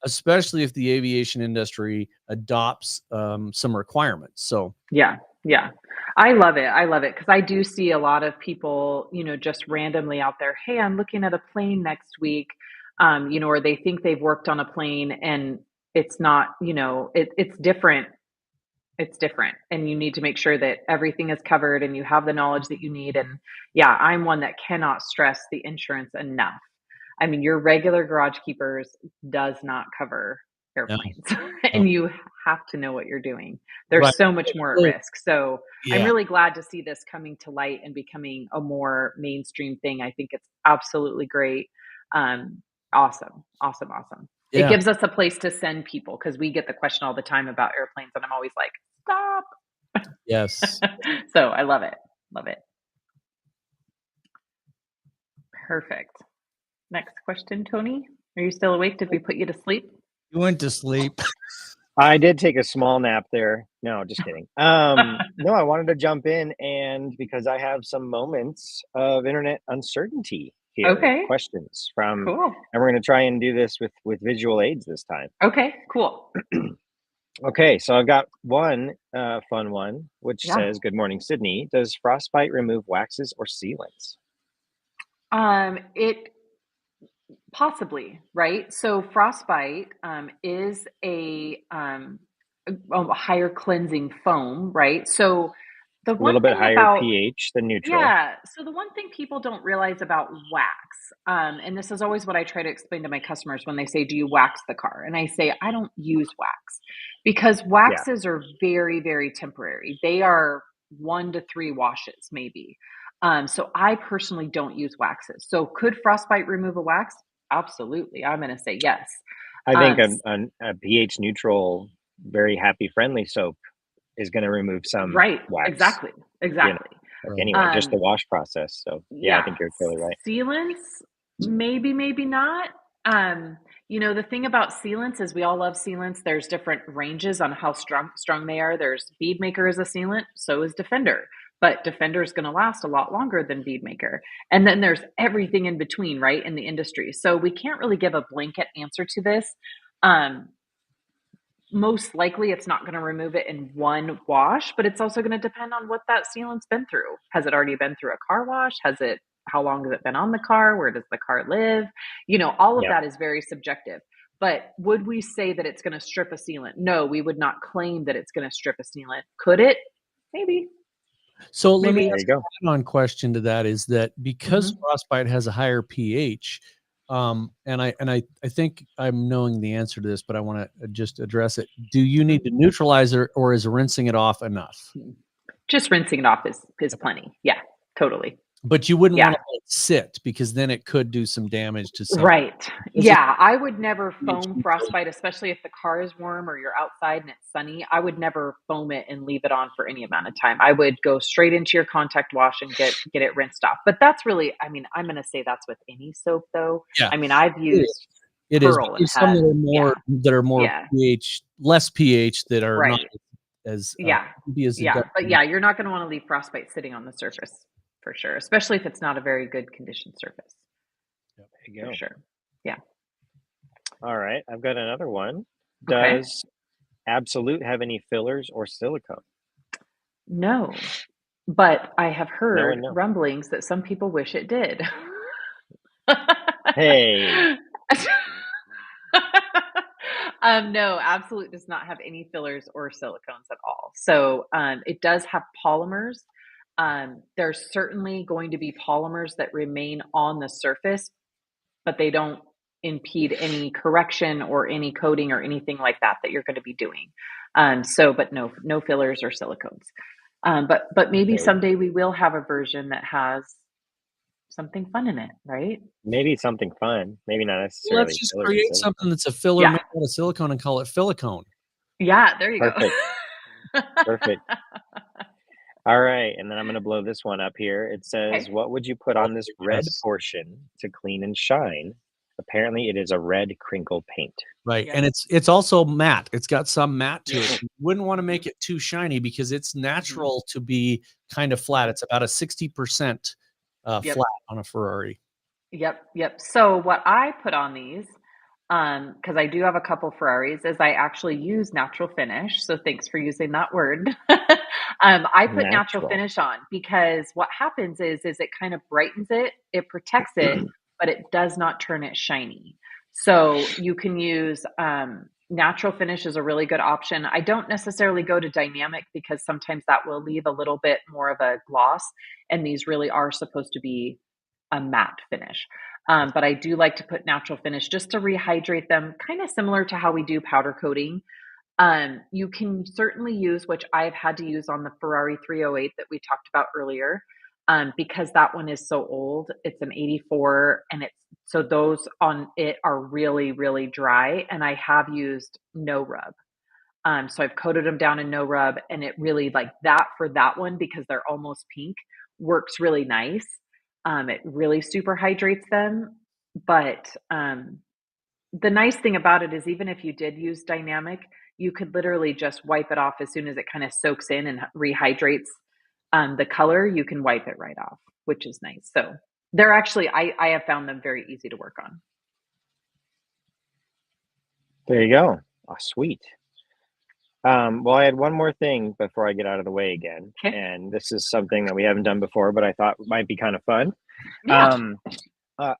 especially if the aviation industry adopts some requirements. So yeah. I love it. Because I do see a lot of people, just randomly out there. Hey, I'm looking at a plane next week. Or they think they've worked on a plane and it's not, it's different. It's different. And you need to make sure that everything is covered and you have the knowledge that you need. And I'm one that cannot stress the insurance enough. I mean, your regular garage keepers does not cover airplanes and you have to know what you're doing. There's so much more at risk. So I'm really glad to see this coming to light and becoming a more mainstream thing. I think it's absolutely great. Awesome. It gives us a place to send people, because we get the question all the time about airplanes and I'm always like, stop. Yes. So I love it. Perfect. Next question, Tony. Are you still awake? Did we put you to sleep? You went to sleep. I did take a small nap there. No, just kidding. No, I wanted to jump in, and because I have some moments of internet uncertainty here. Okay. Questions from, cool. And we're going to try and do this with visual aids this time. Okay, cool. Okay, so I've got one fun one, which says, "Good morning, Sydney. Does frostbite remove waxes or sealants?" It possibly, right? So frostbite is a higher cleansing foam, right? So the one little bit thing higher about pH than neutral. Yeah. So the one thing people don't realize about wax, and this is always what I try to explain to my customers when they say, "Do you wax the car?" And I say, I don't use wax, because waxes are very, very temporary. They are 1 to 3 washes, maybe. So I personally don't use waxes. So could frostbite remove a wax? Absolutely. I'm going to say yes. I think a pH neutral, very happy friendly soap is going to remove some wax. Exactly. Anyway, just the wash process. So I think you're totally right. Sealants, maybe not. The thing about sealants is we all love sealants. There's different ranges on how strong they are. There's Bead Maker as a sealant, so is Defender. But Defender is going to last a lot longer than Bead Maker. And then there's everything in between, right, in the industry. So we can't really give a blanket answer to this. Most likely it's not going to remove it in one wash, but it's also going to depend on what that sealant's been through. Has it already been through a car wash? How long has it been on the car? Where does the car live? All of that is very subjective. But would we say that it's going to strip a sealant? No, we would not claim that it's going to strip a sealant. Could it? Maybe. So let me ask an add-on question to that, is that because frostbite has a higher pH, and I think I'm knowing the answer to this, but I want to just address it. Do you need to neutralize it, or is rinsing it off enough? Just rinsing it off is plenty. Yeah, totally. But you wouldn't want to let it sit, because then it could do some damage to something. Right. Yeah, I would never foam frostbite, especially if the car is warm or you're outside and it's sunny. I would never foam it and leave it on for any amount of time. I would go straight into your contact wash and get it rinsed off. But that's really, I'm going to say that's with any soap, though. Yeah. I've used it Pearl is. Some that are more pH, less pH, that are not as but you're not going to want to leave frostbite sitting on the surface. For sure, especially if it's not a very good conditioned surface. There you go. For sure. Yeah. All right. I've got another one. Does Absolute have any fillers or silicone? No, but I have heard rumblings that some people wish it did. Hey. No, Absolute does not have any fillers or silicones at all. So it does have polymers. There's certainly going to be polymers that remain on the surface, but they don't impede any correction or any coating or anything like that you're going to be doing. But no fillers or silicones. But maybe someday we will have a version that has something fun in it, right? Maybe something fun. Maybe not necessarily. Let's just create something that's a filler made out of silicone and call it Filicone. Yeah, there you Perfect. go. Perfect. All right, and then I'm going to blow this one up here. It says, Okay. what would you put on this red portion to clean and shine? Apparently, it is a red crinkle paint. Right, and it's also matte. It's got some matte to it. You wouldn't want to make it too shiny because it's natural to be kind of flat. It's about a 60% flat on a Ferrari. Yep. So what I put on these, because I do have a couple Ferraris, is I actually use natural finish. So thanks for using that word. I put natural finish on because what happens is it kind of brightens it, it protects it, but it does not turn it shiny. So you can use natural finish is a really good option. I don't necessarily go to dynamic because sometimes that will leave a little bit more of a gloss, and these really are supposed to be a matte finish. But I do like to put natural finish just to rehydrate them, kind of similar to how we do powder coating. You can certainly use, which I've had to use on the Ferrari 308 that we talked about earlier, because that one is so old. It's an 84, and so those on it are really, really dry. And I have used no rub. So I've coated them down in no rub, and it really, like that for that one, because they're almost pink, works really nice. It really super hydrates them. But the nice thing about it is, even if you did use dynamic, you could literally just wipe it off as soon as it kind of soaks in and rehydrates the color. You can wipe it right off, which is nice. So they're actually, I have found them very easy to work on. There you go. Oh, sweet. Well, I had one more thing before I get out of the way again. Okay. And this is something that we haven't done before, but I thought might be kind of fun. Yeah.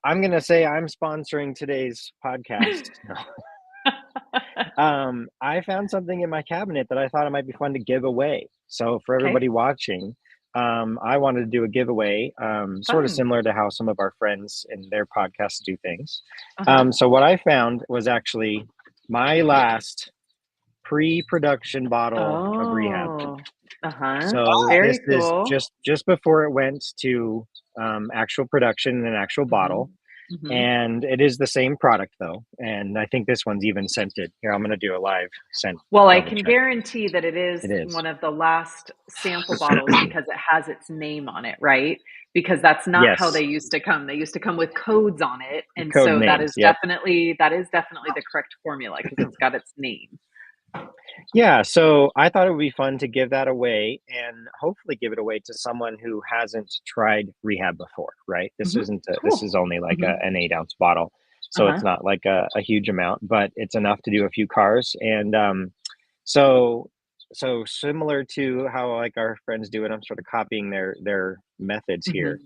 I'm going to say I'm sponsoring today's podcast. I found something in my cabinet that I thought it might be fun to give away. So for everybody watching, I wanted to do a giveaway, sort of similar to how some of our friends in their podcasts do things. So what I found was actually my last pre-production bottle of rehab. So Very this cool. is just before it went to actual production in an actual bottle. And it is the same product though, and I think this one's even scented. Here, I'm going to do a live scent. Well, I can guarantee that it is one of the last sample bottles because it has its name on it, right? Because that's not how they used to come. They used to come with codes on it, and so names, that is definitely the correct formula because it's got its name. Yeah, so I thought it would be fun to give that away and hopefully give it away to someone who hasn't tried rehab before, right? This isn't this is only like an 8-ounce bottle, so it's not like a huge amount, but it's enough to do a few cars. And so similar to how like our friends do it, I'm sort of copying their methods here,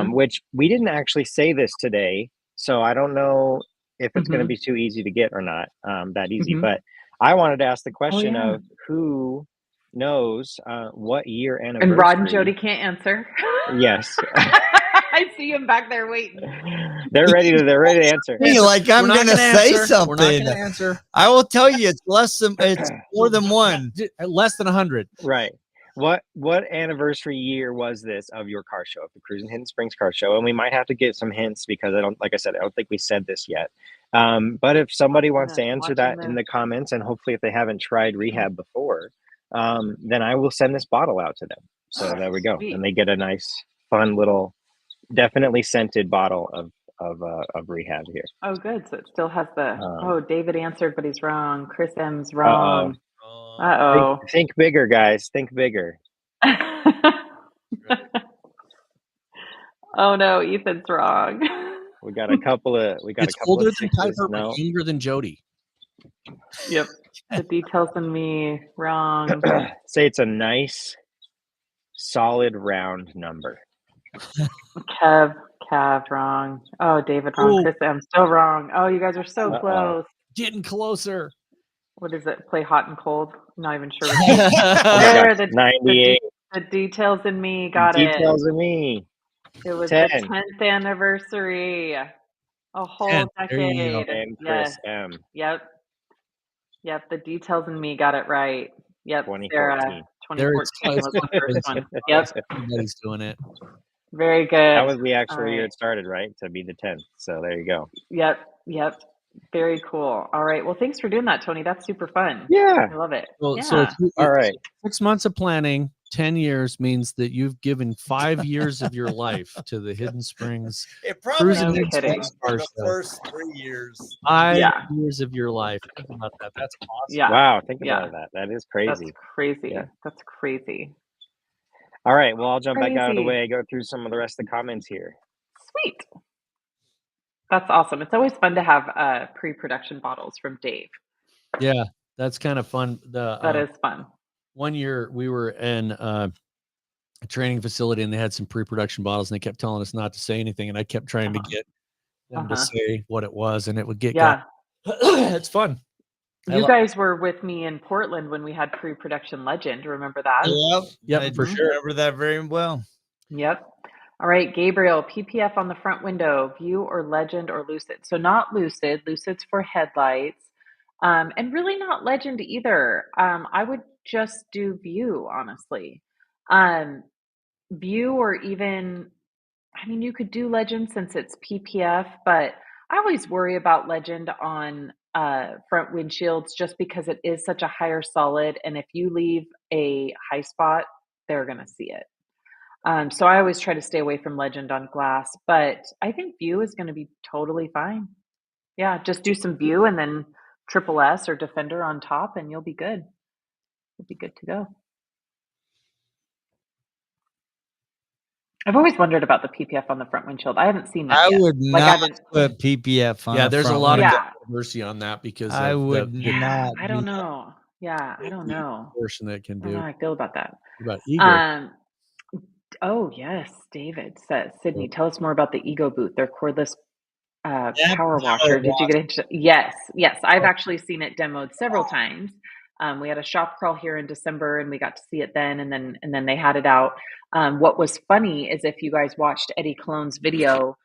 which we didn't actually say this today, so I don't know if it's going to be too easy to get or not, that easy, but I wanted to ask the question of who knows what year anniversary. And Rod and Jody can't answer. Yes. I see him back there waiting. They're ready to answer. Like I'm going to say something. We're not going to answer. I will tell you, it's more than one. Less than 100. Right. What anniversary year was this of your car show, of the Cruisin Hidden Springs car show? And we might have to get some hints because I don't think we said this yet. But if somebody wants to answer that in the comments, and hopefully if they haven't tried rehab before, then I will send this bottle out to them. So there we go. And they get a nice, fun little, definitely scented bottle of rehab here. Oh, good. So it still has the, David answered, but he's wrong. Chris M's wrong. Uh-oh. Think bigger, guys. Think bigger. Oh no, Ethan's wrong. We got a couple of. It's older than Piper, but younger than Jody. Yep. The details in me wrong. Say it's a nice, solid, round number. Kev wrong. Oh, David wrong. Chris M still wrong. Oh, you guys are so close. Getting closer. What is it? Play hot and cold? I'm not even sure. There, 98. The details in me got Details in me. It was 10. the 10th anniversary. A whole decade. And Chris M. Yep. The details in me got it right. Yep. 2014. Sarah, 2014 was the first one. Yep. Everybody's doing it. Very good. That was the actual year it started, right? To be the 10th. So there you go. Yep. Very cool. All right. Well, thanks for doing that, Tony. That's super fun. Yeah. I love it. Well, yeah. So all right. 6 months of planning, 10 years means that you've given 5 years of your life to the Hidden Springs. It probably No didn't kidding. for the first 3 years. 5 years of your life. Think about that. That's awesome. Yeah. Wow. Think about that. That is crazy. That's crazy. Yeah. That's crazy. All right. Well, I'll jump back out of the way. Go through some of the rest of the comments here. Sweet. That's awesome. It's always fun to have pre-production bottles from Dave. Yeah, that's kind of fun. That is fun. One year we were in a training facility and they had some pre-production bottles and they kept telling us not to say anything. And I kept trying to get them to say what it was and it would get, it's fun. You guys were with me in Portland when we had pre-production Legend. Remember that? Yep, for sure. Remember that very well. Yep. All right, Gabriel, PPF on the front window, View or Legend or Lucid. So not Lucid. Lucid's for headlights. And really not Legend either. I would just do View, honestly. View or even, I mean, you could do Legend since it's PPF, but I always worry about Legend on front windshields just because it is such a higher solid. And if you leave a high spot, they're going to see it. So I always try to stay away from Legend on glass, but I think View is going to be totally fine. Yeah, just do some View and then Triple S or Defender on top and you'll be good. You'll be good to go. I've always wondered about the PPF on the front windshield. I haven't seen that yet. I would not put PPF on. Yeah, there's a lot of controversy on that because I would not. I don't know. Yeah, I don't know. Portion that can do. I don't know how I feel about that. About Ego. Oh yes, David says, Sydney, tell us more about the Ego booth. Their cordless power washer. Did you get into? Yes. I've actually seen it demoed several times. We had a shop crawl here in December and we got to see it then and then they had it out. What was funny is if you guys watched Eddie Cologne's video,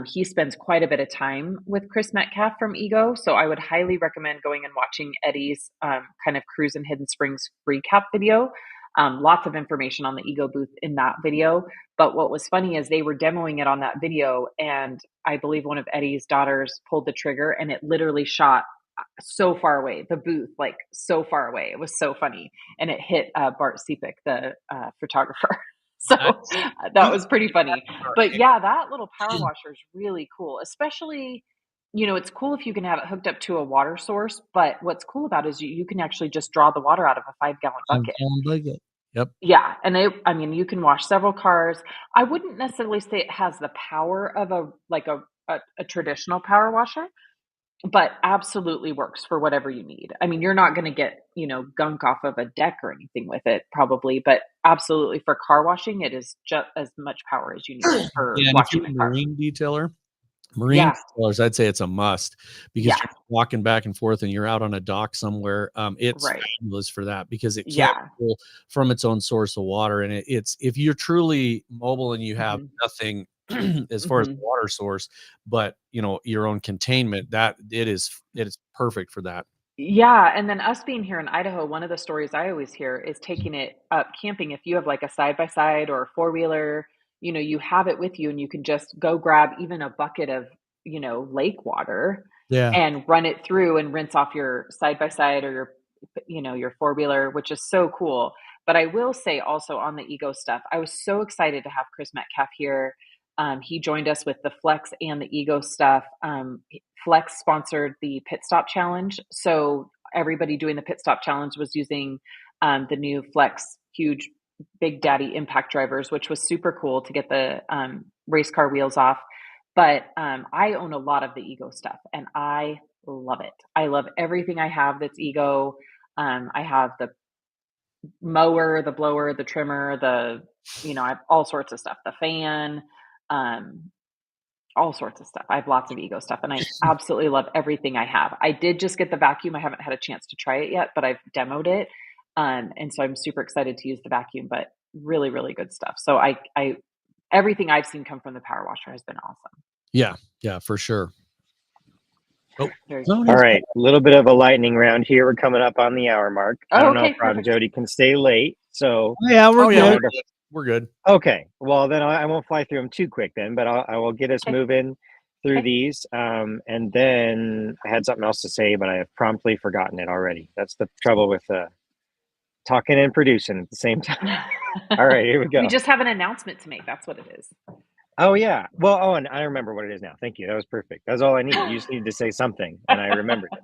he spends quite a bit of time with Chris Metcalf from Ego. So I would highly recommend going and watching Eddie's kind of Cruisin Hidden Springs recap video. Lots of information on the Ego booth in that video. But what was funny is they were demoing it on that video. And I believe one of Eddie's daughters pulled the trigger and it literally shot so far away, the booth, like so far away. It was so funny. And it hit Bart Sepik, the photographer. So that was pretty funny. But yeah, that little power washer is really cool, especially, you know, it's cool if you can have it hooked up to a water source, but what's cool about it is you can actually just draw the water out of a 5-gallon bucket. Yep. Yeah. And I mean, you can wash several cars. I wouldn't necessarily say it has the power of a traditional power washer, but absolutely works for whatever you need. I mean, you're not going to get, you know, gunk off of a deck or anything with it probably, but absolutely for car washing, it is just as much power as you need for washing a car. Marine detailers, I'd say it's a must because you're walking back and forth and you're out on a dock somewhere. It's fabulous for that because it can't pull from its own source of water. And it's if you're truly mobile and you have nothing as far as water source, but you know, your own containment, that it is perfect for that. Yeah. And then us being here in Idaho, one of the stories I always hear is taking it up camping. If you have like a side-by-side or a four-wheeler, you know, you have it with you and you can just go grab even a bucket of, you know, lake water and run it through and rinse off your side-by-side or your, you know, your four-wheeler, which is so cool. But I will say also on the Ego stuff, I was so excited to have Chris Metcalf here. He joined us with the Flex and the Ego stuff. Flex sponsored the Pit Stop Challenge. So everybody doing the Pit Stop Challenge was using the new Flex huge Big Daddy impact drivers, which was super cool to get the race car wheels off. But I own a lot of the Ego stuff and I love it. I love everything I have that's Ego. I have the mower, the blower, the trimmer, I have all sorts of stuff, the fan, all sorts of stuff. I have lots of Ego stuff and I absolutely love everything I have. I did just get the vacuum. I haven't had a chance to try it yet, but I've demoed it. And so I'm super excited to use the vacuum, but really, really good stuff. So I everything I've seen come from the power washer has been awesome. Yeah, for sure. All right. A little bit of a lightning round here. We're coming up on the hour mark. I don't know if Rod and Jody can stay late. So we're good. We're good. Okay. Well, then I won't fly through them too quick then, but I will get us moving through these. And then I had something else to say, but I have promptly forgotten it already. That's the trouble with talking and producing at the same time. All right, here we go. We just have an announcement to make. That's what it is. Oh, yeah. Well, and I remember what it is now. Thank you. That was perfect. That's all I needed. You just needed to say something, and I remembered it.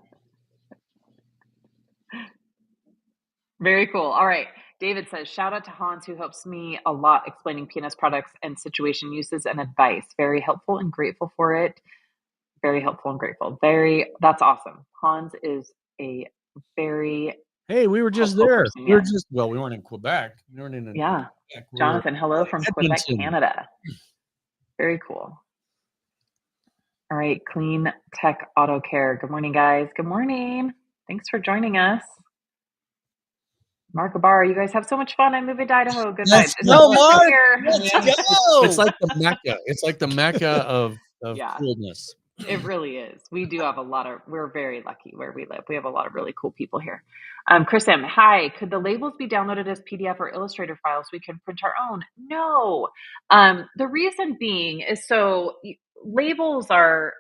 Very cool. All right. David says, shout out to Hans, who helps me a lot explaining PNS products and situation uses and advice. Very helpful and grateful for it. Very helpful and grateful. That's awesome. Hans is a very Hey, we were just there. We weren't in Quebec. We weren't in Quebec. Jonathan, hello from Quebec, Canada. Very cool. All right, Clean Tech Auto Care. Good morning, guys. Good morning. Thanks for joining us. Mark Bar, you guys have so much fun. I'm moving to Idaho. Good vibes. No, Mark. It's like the Mecca. It's like the Mecca of coolness. It really is. We do have we're very lucky where we live. We have a lot of really cool people here. Chris M, hi. Could the labels be downloaded as PDF or Illustrator files so we can print our own? No. The reason being is so labels are,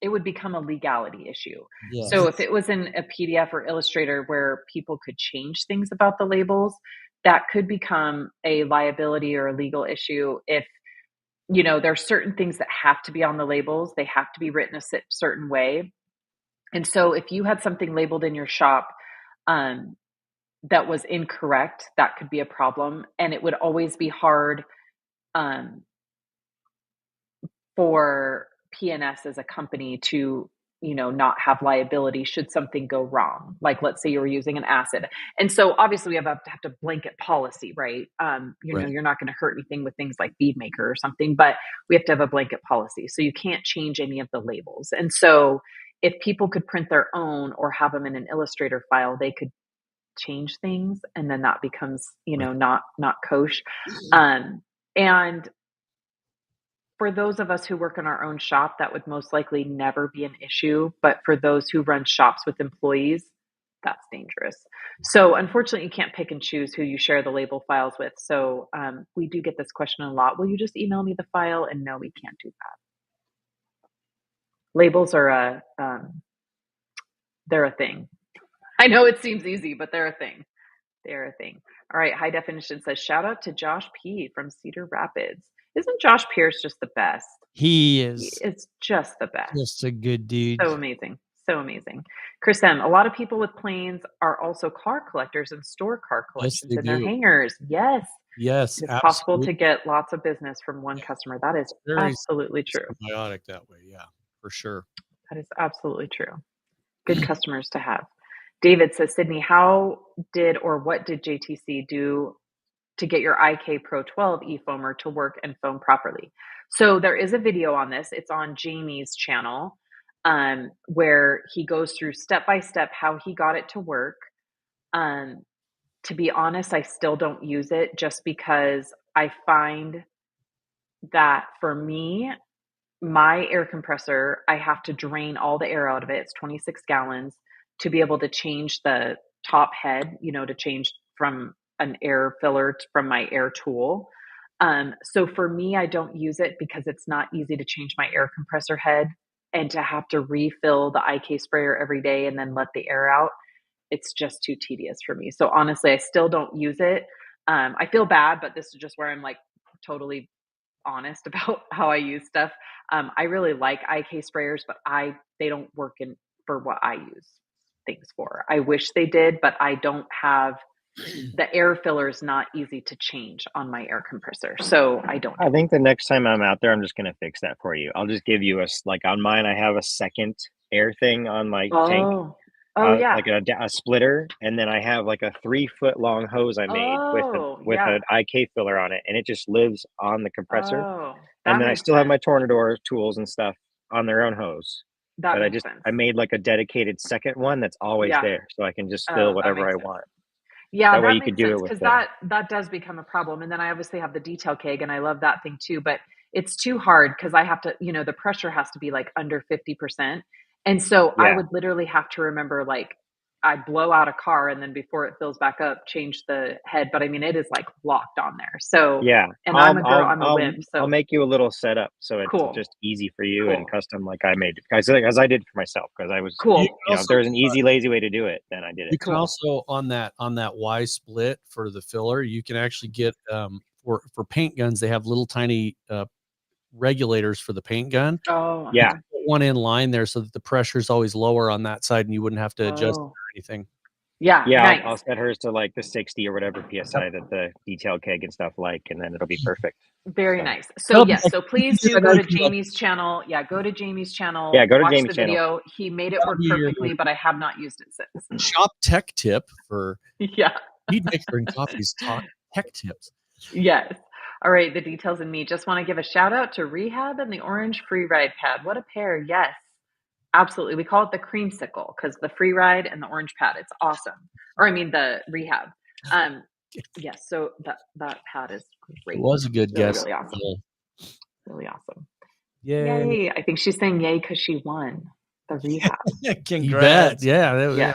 it would become a legality issue. Yes. So if it was in a PDF or Illustrator where people could change things about the labels, that could become a liability or a legal issue. If, there's certain things that have to be on the labels, they have to be written a certain way. And so if you had something labeled in your shop that was incorrect, that could be a problem. And it would always be hard for PNS as a company to, not have liability should something go wrong. Like, let's say you were using an acid. And so obviously we have to blanket policy, right? You're not going to hurt anything with things like Bead Maker or something, but we have to have a blanket policy. So you can't change any of the labels. And so if people could print their own or have them in an Illustrator file, they could change things. And then that becomes, not kosher. And for those of us who work in our own shop, that would most likely never be an issue. But for those who run shops with employees, that's dangerous. So unfortunately, you can't pick and choose who you share the label files with. So we do get this question a lot. Will you just email me the file? And no, we can't do that. Labels are they're a thing. I know it seems easy, but they're a thing. They're a thing. All right. High Definition says, shout out to Josh P. from Cedar Rapids. Isn't Josh Pierce just the best? He is. It's just the best. Just a good dude. So amazing. So amazing. Chris M, a lot of people with planes are also car collectors and store car collections in their hangars. Yes. Yes. It's possible to get lots of business from one customer. That is absolutely true. Symbiotic that way. Yeah, for sure. That is absolutely true. Good customers to have. David says, Sydney, what did JTC do to get your IK Pro 12 eFoamer to work and foam properly? So there is a video on this. It's on Jamie's channel where he goes through step by step how he got it to work. To be honest, I still don't use it just because I find that for me, my air compressor, I have to drain all the air out of it. It's 26 gallons to be able to change the top head, to change from an air filler from my air tool. So for me, I don't use it because it's not easy to change my air compressor head and to have to refill the IK sprayer every day and then let the air out. It's just too tedious for me. So honestly, I still don't use it. I feel bad, but this is just where I'm like totally honest about how I use stuff. I really like IK sprayers, but they don't work for what I use things for. I wish they did, but I don't have the air filler is not easy to change on my air compressor. So I think the next time I'm out there, I'm just going to fix that for you. I'll just give you on mine, I have a second air thing on my tank. Yeah. Like a splitter. And then I have like a 3-foot long hose I made with an IK filler on it. And it just lives on the compressor. And then I still have my Tornador tools and stuff on their own hose. But I made like a dedicated second one that's always there. So I can just fill whatever I want. Yeah, that way you could do it with because that does become a problem. And then I obviously have the detail keg and I love that thing too, but it's too hard because I have to, the pressure has to be like under 50%. And so I would literally have to remember, like, I blow out a car and then before it fills back up, change the head. But I mean, it is like locked on there. So yeah, and I'm a girl, I'm a wimp. So I'll make you a little setup so it's cool. just easy for you and custom like I made, as I did for myself, because I was cool. You know, if there was an easy, lazy way to do it, then I did it. You can also on that Y split for the filler, you can actually get for paint guns. They have little tiny regulators for the paint gun. Oh, yeah. Put one in line there so that the pressure is always lower on that side, and you wouldn't have to adjust or anything. Yeah, yeah. nice. I'll set hers to like the 60 or whatever psi that the detail keg and stuff like, and then it'll be perfect. Very nice. So yes, so please do go to Jamie's channel. Yeah, go to Jamie's channel. Yeah, go to watch Jamie's the video. He made it work perfectly, but I have not used it since. Shop tech tip for yeah. Bead Maker and Coffee's tech tips. Yes. All right, the details in me. Just want to give a shout out to Rehab and the Orange Free Ride Pad. What a pair. Yes, absolutely. We call it the creamsicle because the free ride and the orange pad. It's awesome. Or I mean the Rehab. Yes, so that pad is great. It was a good guess. Really awesome. Really awesome. Yay. I think she's saying yay because she won the Rehab. Congrats. Yeah.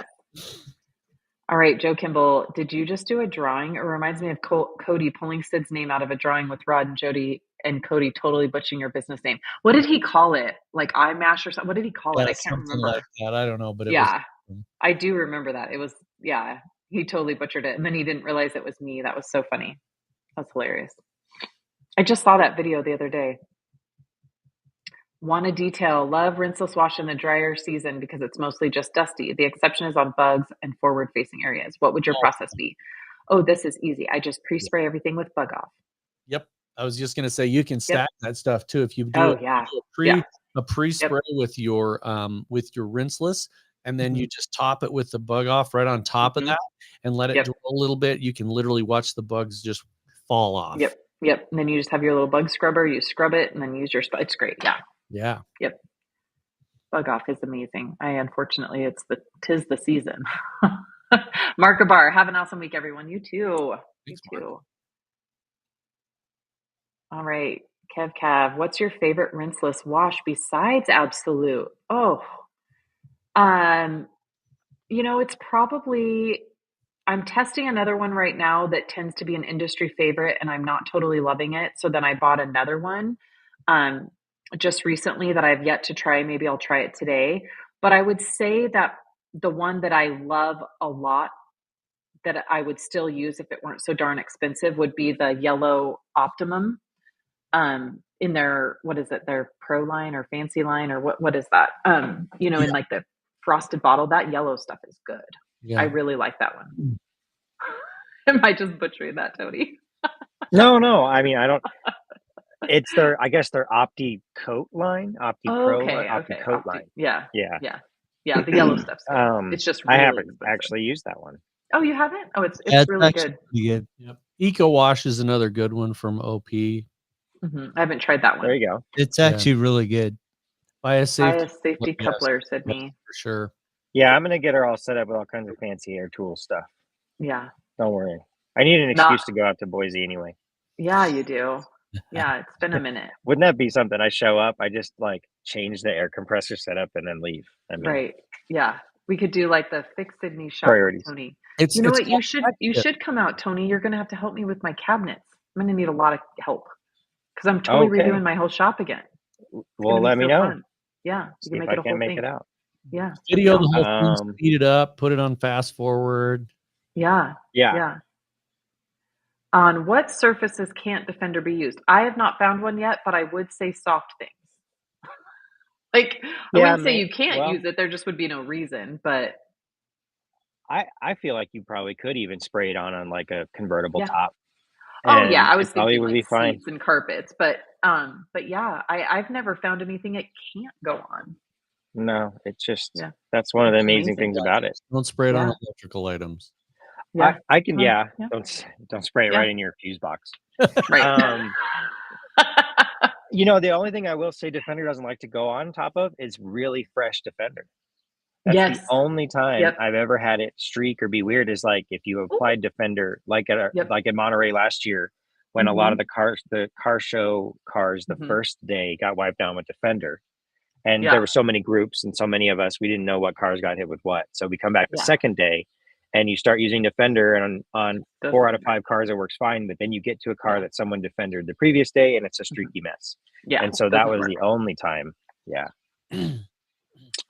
All right, Joe Kimball, did you just do a drawing? It reminds me of Cody pulling Sid's name out of a drawing with Rod and Jody and Cody totally butchering your business name. What did he call it? Like iMash or something? What did he call it? I can't remember. Like that. I don't know, but I do remember that. It was, he totally butchered it. And then he didn't realize it was me. That was so funny. That's hilarious. I just saw that video the other day. Want a detail. Love rinseless wash in the drier season because it's mostly just dusty. The exception is on bugs and forward-facing areas. What would your process be? Oh, this is easy. I just pre-spray everything with bug off. Yep. I was just going to say you can stack that stuff too. If you do a pre-spray with your rinseless, and then you just top it with the bug off right on top of that and let it draw a little bit. You can literally watch the bugs just fall off. Yep. And then you just have your little bug scrubber. You scrub it and then use your it's great. Yeah. Yep. Bug off is amazing. Unfortunately, tis the season. Mark Bar, have an awesome week, everyone. You too. Thanks, you too. All right. Cav, what's your favorite rinseless wash besides Absolute? Oh, it's probably, I'm testing another one right now that tends to be an industry favorite and I'm not totally loving it. So then I bought another one just recently that I've yet to try. Maybe I'll try it today. But I would say that the one that I love a lot that I would still use if it weren't so darn expensive would be the yellow Optimum in their, what is it, their Pro line or Fancy line or what is that? In like the frosted bottle, that yellow stuff is good. Yeah. I really like that one. Am I just butchering that, Tony? No. I mean, I don't. It's I guess their Opti Coat line, Opti Pro, Opti Coat line. Yeah. The yellow stuff. It's just. Really I haven't expensive. actually used that one. Oh, you haven't? Oh, it's really good. Yep. Eco Wash is another good one from OP. Mm-hmm. I haven't tried that one. There you go. It's actually really good. Buy a safety coupler, Sydney. For sure. Yeah, I'm gonna get her all set up with all kinds of fancy air tool stuff. Yeah. Don't worry. I need an excuse to go out to Boise anyway. Yeah, you do. Yeah, it's been a minute. Wouldn't that be something? I show up, I just like change the air compressor setup and then leave. Right. Yeah. We could do like the Fix Sydney shop, priorities. Tony. You know what? You should come out, Tony. You're gonna have to help me with my cabinets. I'm gonna need a lot of help because I'm totally redoing my whole shop again. Well, let me know. Fun. Yeah, see if I can make it out. Yeah, video the whole thing, speed it up, put it on fast forward. Yeah. On what surfaces can't Defender be used? I have not found one yet, but I would say soft things. I wouldn't say you can't use it. There just would be no reason, but I feel like you probably could even spray it on like a convertible top. Oh yeah, I was thinking would be fine. Seats and carpets, but yeah, I've never found anything it can't go on. No, it's just that's one of the amazing things about it. Don't spray it on electrical items. Yeah, I can. Don't spray it right in your fuse box. Right. The only thing I will say Defender doesn't like to go on top of is really fresh Defender. That's the only time I've ever had it streak or be weird is like if you applied Defender like in Monterey last year when a lot of the car show cars the first day got wiped down with Defender. And there were so many groups and so many of us, we didn't know what cars got hit with what. So we come back the second day and you start using Defender, and on 4 out of 5 cars, it works fine. But then you get to a car that someone defendered the previous day and it's a streaky mess. Yeah. And so that was the only time. Yeah.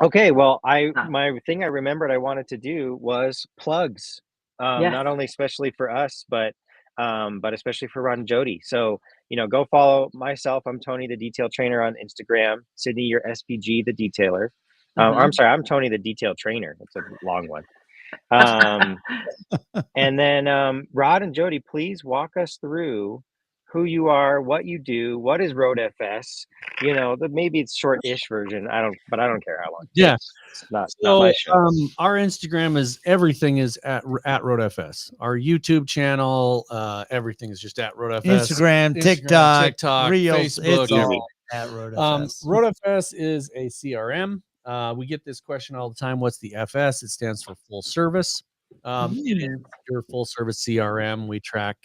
Okay. Well, my thing I remembered I wanted to do was plugs, not only especially for us, but especially for Rod and Jody. So, go follow myself. I'm Tony, the detail trainer on Instagram. Sydney, your SPG, the detailer. I'm sorry, I'm Tony, the detail trainer. It's a long one. And then Rod and Jody, please walk us through who you are, what you do, what is RoadFS. Maybe it's short-ish version. I don't care how long. Yeah, it's not my show. Our Instagram is everything is at RoadFS. Our YouTube channel, everything is just at RoadFS. Instagram, TikTok, Reels, Facebook, it's all at RoadFS. RoadFS is a CRM. We get this question all the time. What's the FS? It stands for full service. It is your full service CRM. We track,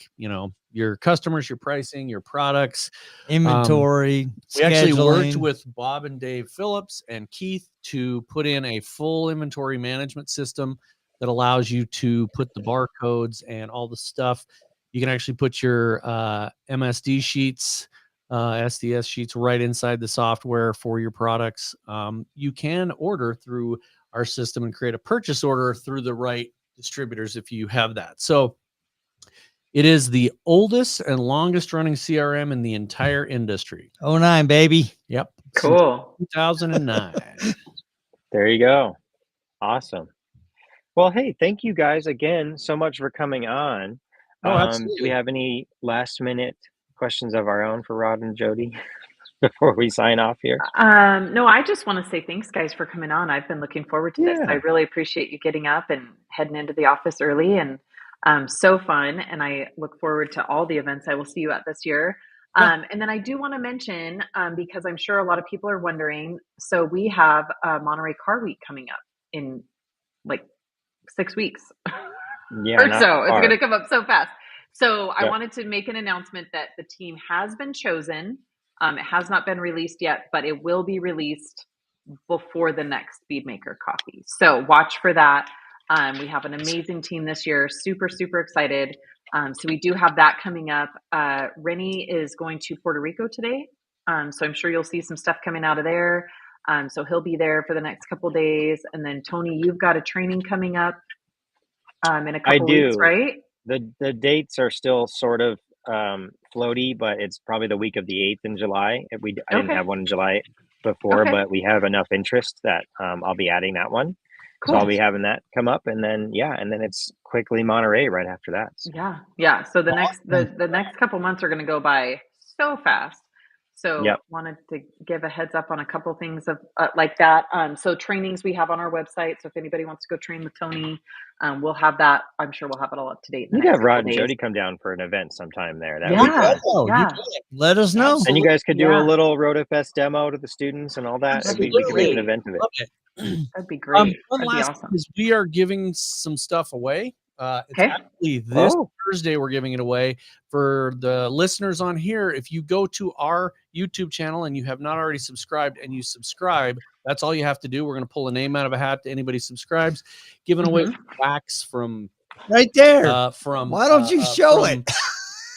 your customers, your pricing, your products, inventory. We actually worked with Bob and Dave Phillips and Keith to put in a full inventory management system that allows you to put the barcodes and all the stuff. You can actually put your MSD sheets, SDS sheets right inside the software for your products. You can order through our system and create a purchase order through the right distributors if you have that. So it is the oldest and longest running CRM in the entire industry. 09, baby. Yep. Cool. 2009. There you go. Awesome. Well, hey, thank you guys again so much for coming on. Do we have any last minute questions of our own for Rod and Jody before we sign off here? No, I just want to say thanks, guys, for coming on. I've been looking forward to this. I really appreciate you getting up and heading into the office early, and so fun. And I look forward to all the events I will see you at this year. And then I do want to mention, because I'm sure a lot of people are wondering, so we have Monterey Car Week coming up in like 6 weeks. Yeah, or so. It's going to come up so fast. So I wanted to make an announcement that the team has been chosen. It has not been released yet, but it will be released before the next Bead Maker Coffee. So watch for that. We have an amazing team this year. Super, super excited. So we do have that coming up. Rennie is going to Puerto Rico today. So I'm sure you'll see some stuff coming out of there. So he'll be there for the next couple of days. And then Tony, you've got a training coming up in a couple weeks, right? The dates are still sort of floaty, but it's probably the week of the 8th in July. I didn't have one in July before, but we have enough interest that I'll be adding that one. Cool. So I'll be having that come up, and then it's quickly Monterey right after that. So. Yeah. So the next couple months are going to go by so fast. So wanted to give a heads up on a couple things of like that. So trainings we have on our website. So if anybody wants to go train with Tony, we'll have that. I'm sure we'll have it all up to date. You have Rod and Jody come down for an event sometime there. Let us know. And you guys could do a little RoadFS demo to the students and all that. We could make an event of it. That'd be great. One last thing is we are giving some stuff away. It's actually this Thursday we're giving it away for the listeners on here. If you go to our YouTube channel and you have not already subscribed and you subscribe, that's all you have to do. We're going to pull a name out of a hat to anybody subscribes, giving away wax from right there. Why don't you show it?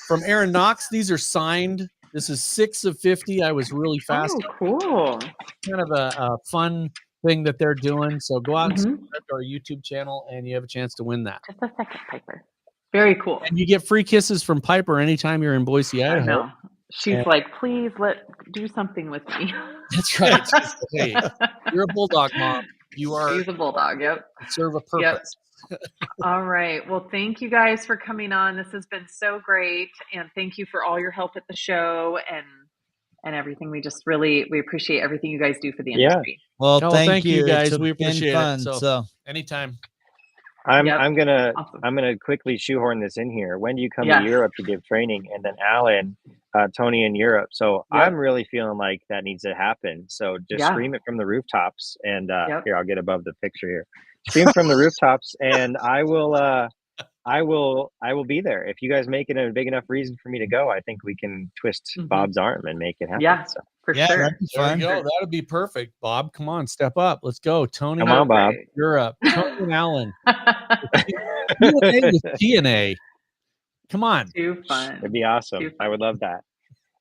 From Aaron Knox. These are signed. This is 6 of 50. I was really fast. Oh, cool. Kind of a fun thing that they're doing. So go out and subscribe to our YouTube channel and you have a chance to win that. Just a second, Piper. Very cool. And you get free kisses from Piper anytime you're in Boise, Idaho. I know. She's like, please do something with me. That's right. Hey, you're a bulldog mom. She's a bulldog. Yep. Serve a purpose. Yep. All right. Well, thank you guys for coming on. This has been so great. And thank you for all your help at the show and everything. We appreciate everything you guys do for the industry. Well, thank you guys. We appreciate it. So anytime. I'm gonna quickly shoehorn this in here. When do you come to Europe to give training? And then Alan, Tony in Europe. So I'm really feeling like that needs to happen. So just scream it from the rooftops. And here, I'll get above the picture here. Scream from the rooftops, and I will I will be there. If you guys make it a big enough reason for me to go, I think we can twist Bob's arm and make it happen. Yeah, so. for sure. There you go. That would be perfect. Bob, come on, step up. Let's go. Tony. Come on, Bob. You're up. Tony and Alan. Q&A with T&A. Come on. Too fun. It'd be awesome. I would love that.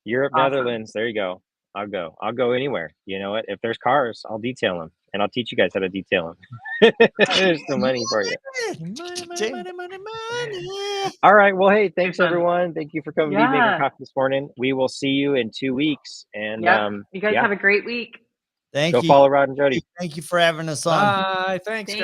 Europe, Awesome. Netherlands. There you go. I'll go anywhere. You know what? If there's cars, I'll detail them, and I'll teach you guys how to detail them. There's the money for you. Money. All right. Well, hey, thanks everyone. Thank you for coming to Bead Maker Coffee this morning. We will see you in 2 weeks. And you guys have a great week. Thank you. Go follow Rod and Jody. Thank you for having us on. Bye. Thanks, guys.